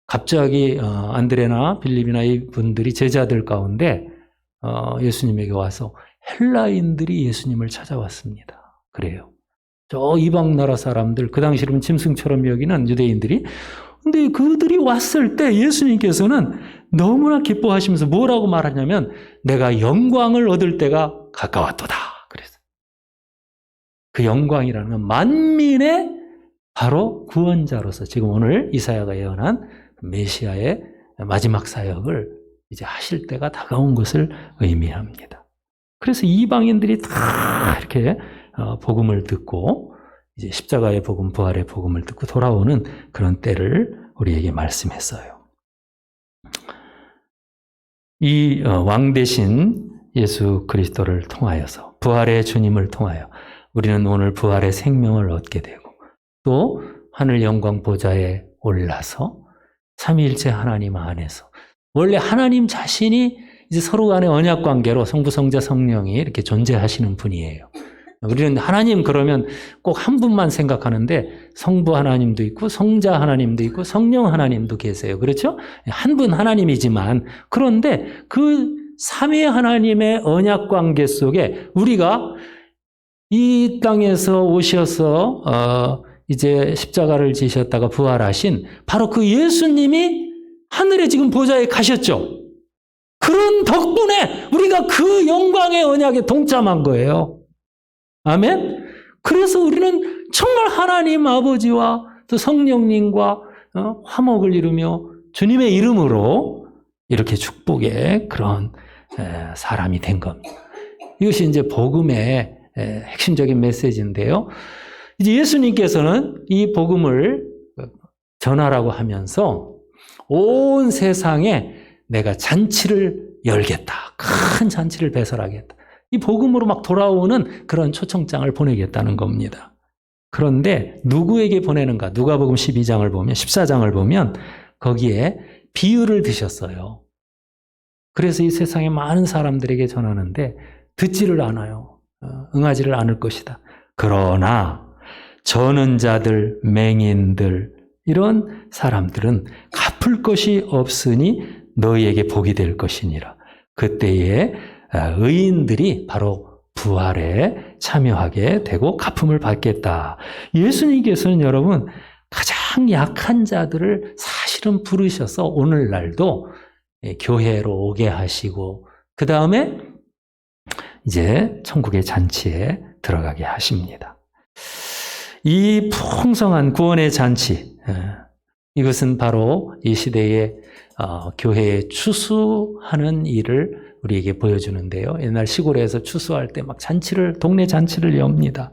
갑자기 안드레나 빌립이나 이분들이 제자들 가운데 예수님에게 와서 헬라인들이 예수님을 찾아왔습니다. 그래요. 저 이방 나라 사람들, 그 당시로는 짐승처럼 여기는 유대인들이. 근데 그들이 왔을 때 예수님께서는 너무나 기뻐하시면서 뭐라고 말하냐면 내가 영광을 얻을 때가 가까웠도다. 그래서 그 영광이라는 건 만민의 바로 구원자로서 지금 오늘 이사야가 예언한 메시아의 마지막 사역을 이제 하실 때가 다가온 것을 의미합니다. 그래서 이방인들이 다 이렇게 복음을 듣고 이제 십자가의 복음, 부활의 복음을 듣고 돌아오는 그런 때를 우리에게 말씀했어요. 이 왕 대신 예수 그리스도를 통하여서, 부활의 주님을 통하여 우리는 오늘 부활의 생명을 얻게 되고 또 하늘 영광 보좌에 올라서 삼위일체 하나님 안에서 원래 하나님 자신이 이제 서로 간의 언약 관계로 성부, 성자, 성령이 이렇게 존재하시는 분이에요. 우리는 하나님 그러면 꼭 한 분만 생각하는데 성부 하나님도 있고 성자 하나님도 있고 성령 하나님도 계세요. 그렇죠? 한 분 하나님이지만 그런데 그 삼위 하나님의 언약 관계 속에 우리가 이 땅에서 오셔서 이제 십자가를 지셨다가 부활하신 바로 그 예수님이 하늘에 지금 보좌에 가셨죠. 그런 덕분에 우리가 그 영광의 언약에 동참한 거예요. 아멘? 그래서 우리는 정말 하나님 아버지와 또 성령님과 화목을 이루며 주님의 이름으로 이렇게 축복의 그런 사람이 된 겁니다. 이것이 이제 복음의 핵심적인 메시지인데요. 이제 예수님께서는 이 복음을 전하라고 하면서 온 세상에 내가 잔치를 열겠다. 큰 잔치를 배설하겠다. 이 복음으로 막 돌아오는 그런 초청장을 보내겠다는 겁니다. 그런데 누구에게 보내는가? 누가복음 12장을 보면 14장을 보면 거기에 비유를 드셨어요. 그래서 이 세상에 많은 사람들에게 전하는데 듣지를 않아요. 응하지를 않을 것이다. 그러나 저는 자들, 맹인들 이런 사람들은 갚을 것이 없으니 너희에게 복이 될 것이니라. 그때에 의인들이 바로 부활에 참여하게 되고 갚음을 받겠다. 예수님께서는 여러분 가장 약한 자들을 사실은 부르셔서 오늘날도 교회로 오게 하시고 그 다음에 이제 천국의 잔치에 들어가게 하십니다. 이 풍성한 구원의 잔치, 이것은 바로 이 시대의 교회에 추수하는 일을 우리에게 보여주는데요. 옛날 시골에서 추수할 때 막 잔치를, 동네 잔치를 엽니다.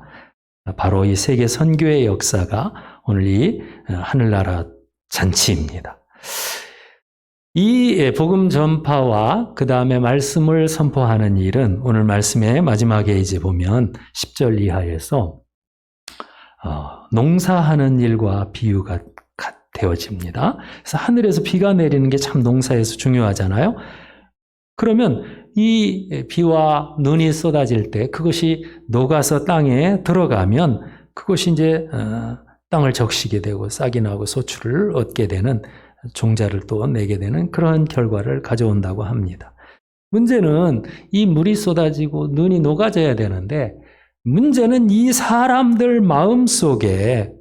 바로 이 세계 선교의 역사가 오늘 이 하늘나라 잔치입니다. 이 복음 전파와 그 다음에 말씀을 선포하는 일은 오늘 말씀의 마지막에 이제 보면 10절 이하에서 농사하는 일과 비유가 되어집니다. 그래서 하늘에서 비가 내리는 게 참 농사에서 중요하잖아요. 그러면 이 비와 눈이 쏟아질 때 그것이 녹아서 땅에 들어가면 그것이 이제 땅을 적시게 되고 싹이 나고 소출을 얻게 되는 종자를 또 내게 되는 그런 결과를 가져온다고 합니다. 문제는 이 물이 쏟아지고 눈이 녹아져야 되는데 문제는 이 사람들 마음속에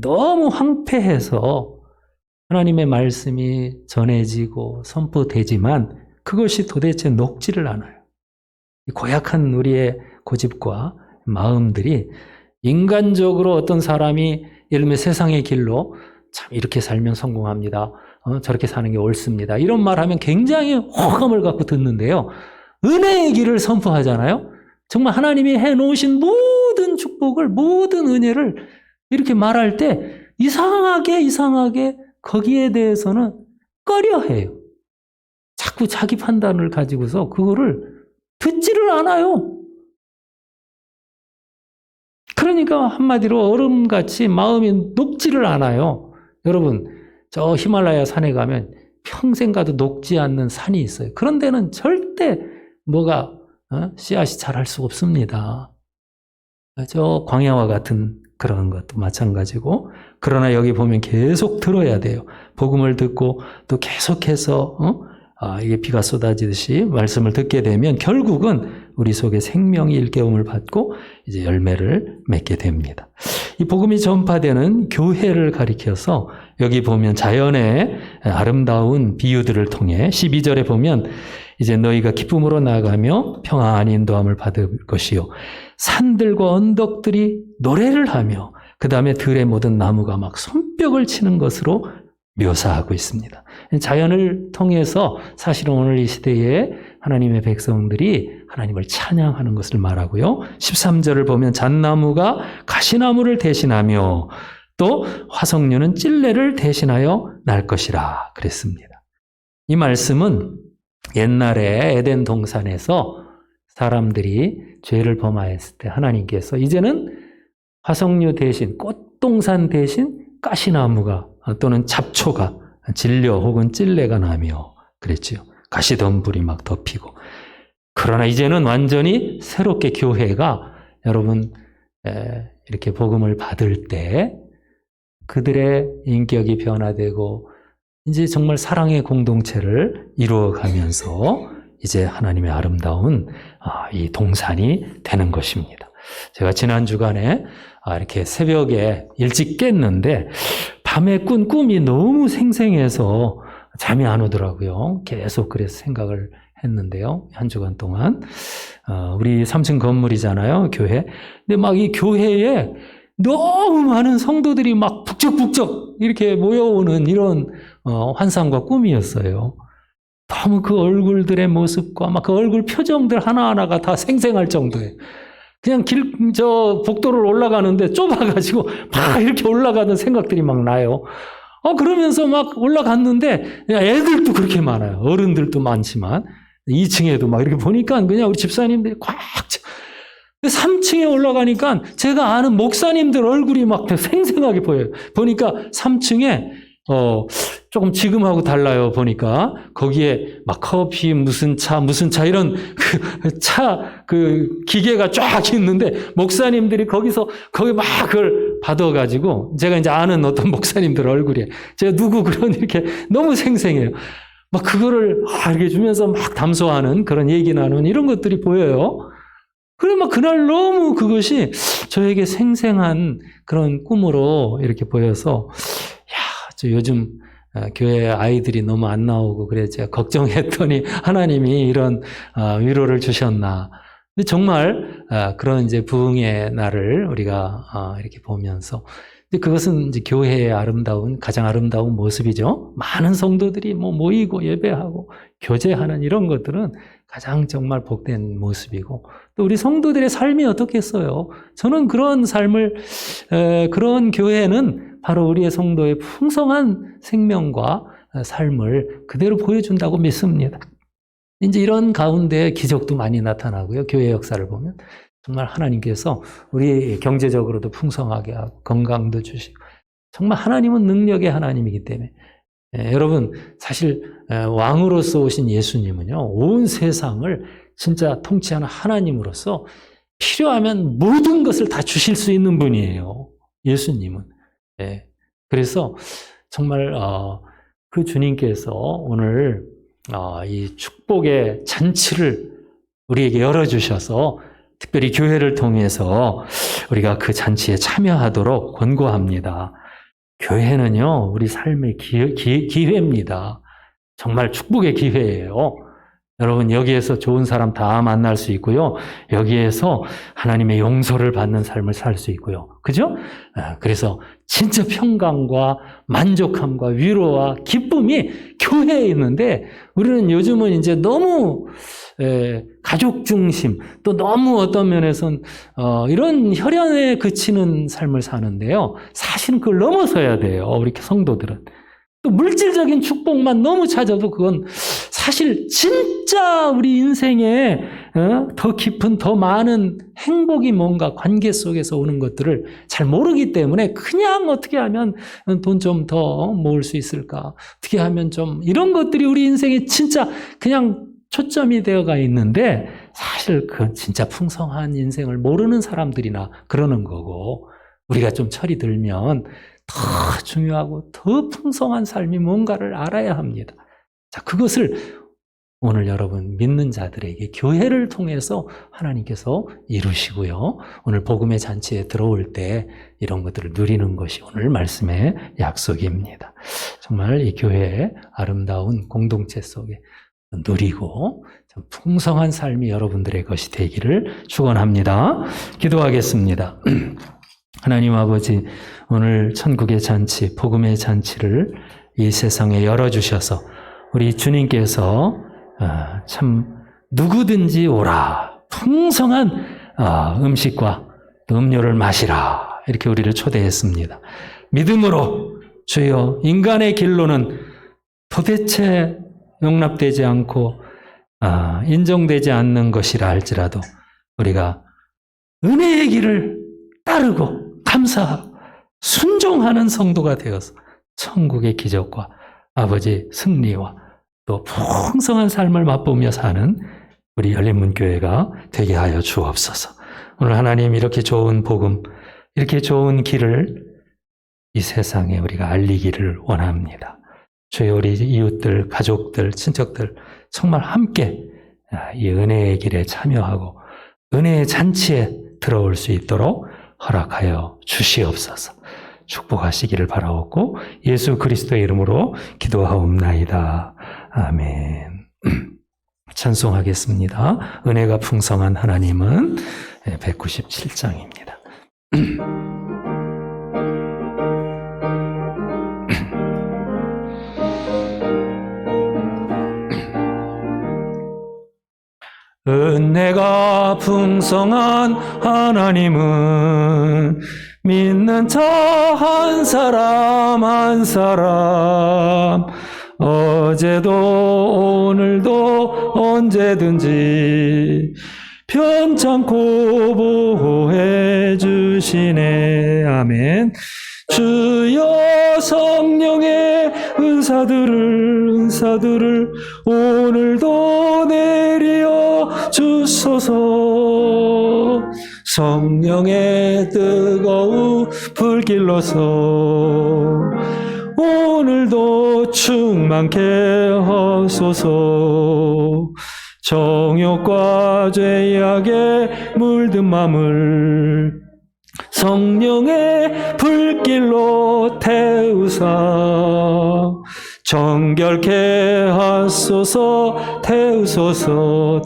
너무 황폐해서 하나님의 말씀이 전해지고 선포되지만 그것이 도대체 녹지를 않아요. 고약한 우리의 고집과 마음들이 인간적으로 어떤 사람이 예를 들면 세상의 길로 참 이렇게 살면 성공합니다. 저렇게 사는 게 옳습니다. 이런 말하면 굉장히 호감을 갖고 듣는데요. 은혜의 길을 선포하잖아요. 정말 하나님이 해놓으신 모든 축복을, 모든 은혜를 이렇게 말할 때 이상하게 거기에 대해서는 꺼려해요. 자꾸 자기 판단을 가지고서 그거를 듣지를 않아요. 그러니까 한마디로 얼음같이 마음이 녹지를 않아요. 여러분, 저 히말라야 산에 가면 평생 가도 녹지 않는 산이 있어요. 그런 데는 절대 뭐가 씨앗이 자랄 수 없습니다. 저 광야와 같은 그런 것도 마찬가지고, 그러나 여기 보면 계속 들어야 돼요. 복음을 듣고 또 계속해서 이게 비가 쏟아지듯이 말씀을 듣게 되면 결국은 우리 속에 생명이 일깨움을 받고 이제 열매를 맺게 됩니다. 이 복음이 전파되는 교회를 가리켜서 여기 보면 자연의 아름다운 비유들을 통해 12절에 보면 이제 너희가 기쁨으로 나가며 평안한 인도함을 받을 것이요 산들과 언덕들이 노래를 하며 그 다음에 들의 모든 나무가 막 손뼉을 치는 것으로 묘사하고 있습니다. 자연을 통해서 사실은 오늘 이 시대에 하나님의 백성들이 하나님을 찬양하는 것을 말하고요. 13절을 보면 잣나무가 가시나무를 대신하며 또 화석류는 찔레를 대신하여 날 것이라 그랬습니다. 이 말씀은 옛날에 에덴 동산에서 사람들이 죄를 범하였을 때 하나님께서 이제는 화석류 대신 꽃동산 대신 가시나무가 또는 잡초가 진려 혹은 찔레가 나며 그랬지요. 가시덤불이 막 덮이고. 그러나 이제는 완전히 새롭게 교회가 여러분 이렇게 복음을 받을 때 그들의 인격이 변화되고 이제 정말 사랑의 공동체를 이루어가면서 이제 하나님의 아름다운 이 동산이 되는 것입니다. 제가 지난 주간에 이렇게 새벽에 일찍 깼는데 밤에 꾼 꿈이 너무 생생해서 잠이 안 오더라고요. 계속 그래서 생각을 했는데요. 한 주간 동안. 우리 3층 건물이잖아요, 교회. 근데 막 이 교회에 너무 많은 성도들이 막 북적북적 이렇게 모여오는 이런 환상과 꿈이었어요. 너무 그 얼굴들의 모습과 막 그 얼굴 표정들 하나하나가 다 생생할 정도예요. 그냥 복도를 올라가는데 좁아가지고 막 이렇게 올라가는 생각들이 막 나요. 그러면서 막 올라갔는데 애들도 그렇게 많아요. 어른들도 많지만 2층에도 막 이렇게 보니까 그냥 우리 집사님들이 꽉 3층에 올라가니까 제가 아는 목사님들 얼굴이 막 생생하게 보여요. 보니까 3층에 조금 지금하고 달라요. 보니까 거기에 막 커피 무슨 차 이런 그 기계가 쫙 있는데 목사님들이 거기 막 그걸 받아가지고 제가 이제 아는 어떤 목사님들 얼굴에 제가 누구 그런 이렇게 너무 생생해요. 막 그거를 이렇게 주면서 막 담소하는 그런 얘기 나누는 이런 것들이 보여요. 그래 막 그날 너무 그것이 저에게 생생한 그런 꿈으로 이렇게 보여서 저 요즘 교회 아이들이 너무 안 나오고 그래 제가 걱정했더니 하나님이 이런 위로를 주셨나. 근데 정말 그런 이제 부흥의 날을 우리가 이렇게 보면서 근데 그것은 이제 교회의 가장 아름다운 모습이죠. 많은 성도들이 모이고 예배하고 교제하는 이런 것들은 가장 정말 복된 모습이고 또 우리 성도들의 삶이 어떻겠어요? 저는 그런 삶을 그런 교회는 바로 우리의 성도의 풍성한 생명과 삶을 그대로 보여준다고 믿습니다. 이제 이런 가운데 기적도 많이 나타나고요. 교회 역사를 보면 정말 하나님께서 우리 경제적으로도 풍성하게 하고 건강도 주시고 정말 하나님은 능력의 하나님이기 때문에 여러분 사실 왕으로서 오신 예수님은요 온 세상을 진짜 통치하는 하나님으로서 필요하면 모든 것을 다 주실 수 있는 분이에요. 예수님은. 그래서 정말 그 주님께서 오늘 이 축복의 잔치를 우리에게 열어주셔서 특별히 교회를 통해서 우리가 그 잔치에 참여하도록 권고합니다. 교회는요, 우리 삶의 기회입니다. 정말 축복의 기회예요. 여러분, 여기에서 좋은 사람 다 만날 수 있고요. 여기에서 하나님의 용서를 받는 삶을 살 수 있고요. 그죠? 그래서 진짜 평강과 만족함과 위로와 기쁨이 교회에 있는데 우리는 요즘은 이제 너무 가족 중심 또 너무 어떤 면에서는 이런 혈연에 그치는 삶을 사는데요. 사실은 그걸 넘어서야 돼요. 우리 성도들은. 또 물질적인 축복만 너무 찾아도 그건 사실 진짜 우리 인생에 더 깊은 더 많은 행복이 뭔가 관계 속에서 오는 것들을 잘 모르기 때문에 그냥 어떻게 하면 돈 좀 더 모을 수 있을까? 어떻게 하면 좀 이런 것들이 우리 인생에 진짜 그냥 초점이 되어가 있는데 사실 그 진짜 풍성한 인생을 모르는 사람들이나 그러는 거고 우리가 좀 철이 들면 더 중요하고 더 풍성한 삶이 뭔가를 알아야 합니다. 자, 그것을 오늘 여러분 믿는 자들에게 교회를 통해서 하나님께서 이루시고요. 오늘 복음의 잔치에 들어올 때 이런 것들을 누리는 것이 오늘 말씀의 약속입니다. 정말 이 교회의 아름다운 공동체 속에 누리고 풍성한 삶이 여러분들의 것이 되기를 축원합니다. 기도하겠습니다. 하나님 아버지, 오늘 천국의 잔치, 복음의 잔치를 이 세상에 열어주셔서 우리 주님께서 참 누구든지 오라, 풍성한 음식과 음료를 마시라 이렇게 우리를 초대했습니다. 믿음으로 주여 인간의 길로는 도대체 용납되지 않고 인정되지 않는 것이라 할지라도 우리가 은혜의 길을 따르고 감사하고 순종하는 성도가 되어서 천국의 기적과 아버지 승리와 또 풍성한 삶을 맛보며 사는 우리 열린문교회가 되게 하여 주옵소서. 오늘 하나님 이렇게 좋은 복음, 이렇게 좋은 길을 이 세상에 우리가 알리기를 원합니다. 주여 우리 이웃들, 가족들, 친척들 정말 함께 이 은혜의 길에 참여하고 은혜의 잔치에 들어올 수 있도록 허락하여 주시옵소서. 축복하시기를 바라옵고 예수 그리스도의 이름으로 기도하옵나이다. 아멘. 찬송하겠습니다. 은혜가 풍성한 하나님은 197장입니다. 은혜가 풍성한 하나님은 믿는 자 한 사람 한 사람 어제도 오늘도 언제든지 편찮고 보호해 주시네. 아멘. 주여 성령의 은사들을 오늘도 내려 주소서. 성령의 뜨거운 불길로서 오늘도 충만케 하소서. 정욕과 죄악에 물든 맘을 성령의 불길로 태우사 정결케 하소서. 태우소서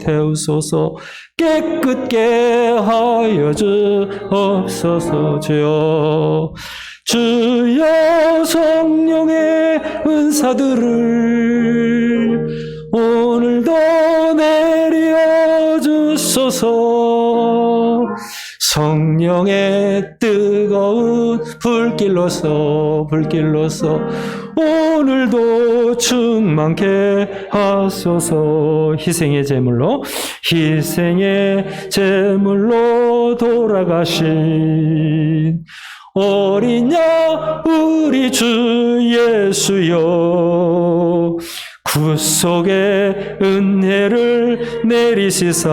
깨끗게 하여 주옵소서. 주여 성령의 은사들을 오늘도 내려 주소서. 성령의 뜨거운 불길로서 오늘도 충만케 하소서. 희생의 제물로 돌아가신 어린 양 우리 주 예수여, 구속의 은혜를 내리시사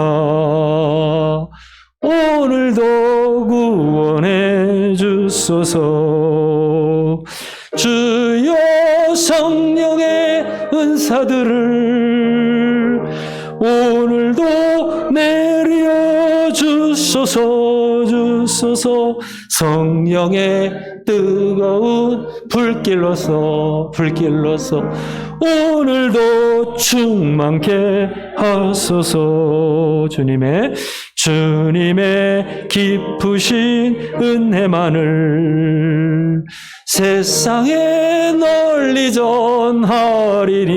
오늘도 구원해 주소서. 주여 성령의 은사들을 오늘도 내려 주소서. 성령의 뜨거운 불길로서 오늘도 충만케 하소서. 주님의 깊으신 은혜만을 세상에 널리 전하리니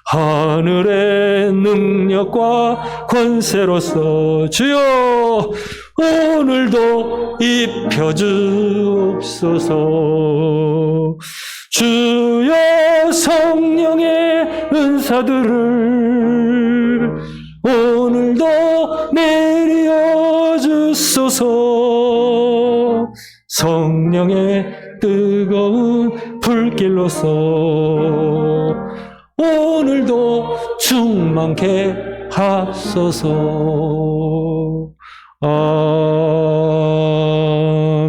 하늘의 능력과 권세로서 주여 오늘도 입혀주옵소서. 주여 성령의 은사들을 오늘도 내려 주소서. 성령의 뜨거운 불길로서 오늘도 충만케 하소서.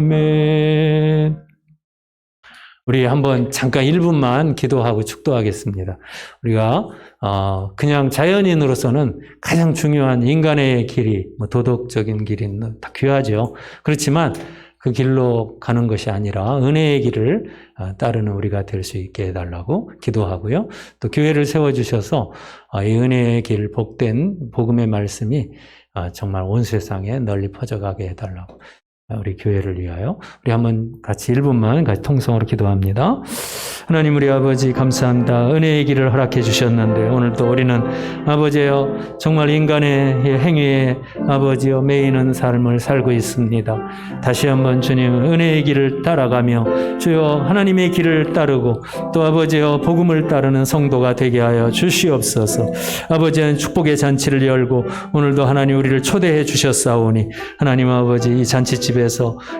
아멘. 우리 한번 잠깐 1분만 기도하고 축도하겠습니다. 우리가 그냥 자연인으로서는 가장 중요한 인간의 길이 도덕적인 길이 다 귀하죠. 그렇지만 그 길로 가는 것이 아니라 은혜의 길을 따르는 우리가 될 수 있게 해달라고 기도하고요. 또 교회를 세워주셔서 이 은혜의 길, 복된 복음의 말씀이 정말 온 세상에 널리 퍼져가게 해달라고 우리 교회를 위하여 우리 한번 같이 1분만 같이 통성으로 기도합니다. 하나님 우리 아버지 감사합니다. 은혜의 길을 허락해 주셨는데 오늘도 우리는 아버지여 정말 인간의 행위에 아버지여 매이는 삶을 살고 있습니다. 다시 한번 주님 은혜의 길을 따라가며 주여 하나님의 길을 따르고 또 아버지여 복음을 따르는 성도가 되게 하여 주시옵소서. 아버지는 축복의 잔치를 열고 오늘도 하나님 우리를 초대해 주셨사오니 하나님 아버지 이 잔치집에서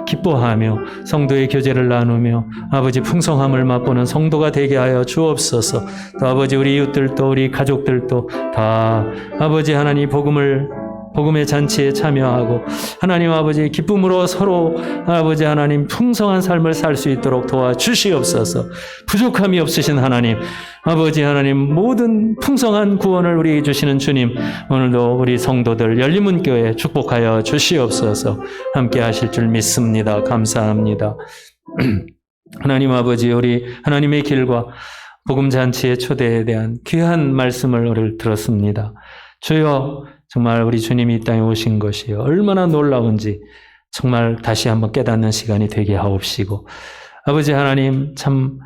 기뻐하며 성도의 교제를 나누며 아버지 풍성함을 맛보는 성도가 되게 하여 주옵소서. 또 아버지 우리 이웃들도 우리 가족들도 다 아버지 하나님 복음을 복음의 잔치에 참여하고 하나님 아버지 기쁨으로 서로 아버지 하나님 풍성한 삶을 살 수 있도록 도와주시옵소서. 부족함이 없으신 하나님 아버지 하나님 모든 풍성한 구원을 우리에게 주시는 주님 오늘도 우리 성도들 열린문교회 축복하여 주시옵소서. 함께 하실 줄 믿습니다. 감사합니다. 하나님 아버지 우리 하나님의 길과 복음잔치의 초대에 대한 귀한 말씀을 오늘 들었습니다. 주여 정말 우리 주님이 이 땅에 오신 것이 얼마나 놀라운지 정말 다시 한번 깨닫는 시간이 되게 하옵시고 아버지 하나님 참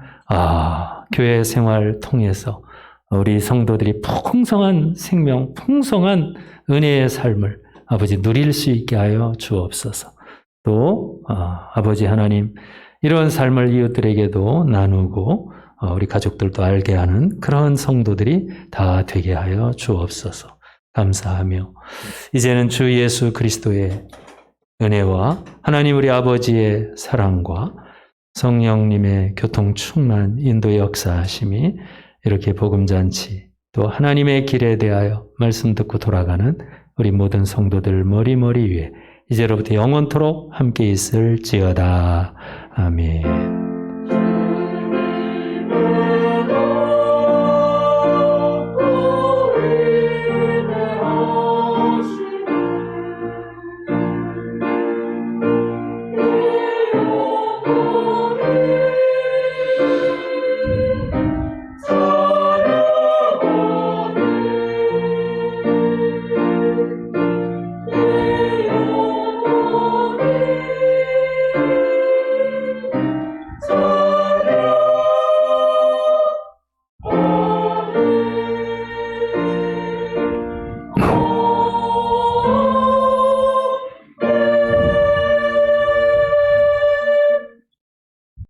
교회 생활 통해서 우리 성도들이 풍성한 생명, 풍성한 은혜의 삶을 아버지 누릴 수 있게 하여 주옵소서. 또 아버지 하나님 이런 삶을 이웃들에게도 나누고 우리 가족들도 알게 하는 그런 성도들이 다 되게 하여 주옵소서. 감사하며 이제는 주 예수 그리스도의 은혜와 하나님 우리 아버지의 사랑과 성령님의 교통 충만 인도 역사하심이 이렇게 복음잔치 또 하나님의 길에 대하여 말씀 듣고 돌아가는 우리 모든 성도들 머리 위에 이제로부터 영원토록 함께 있을지어다. 아멘.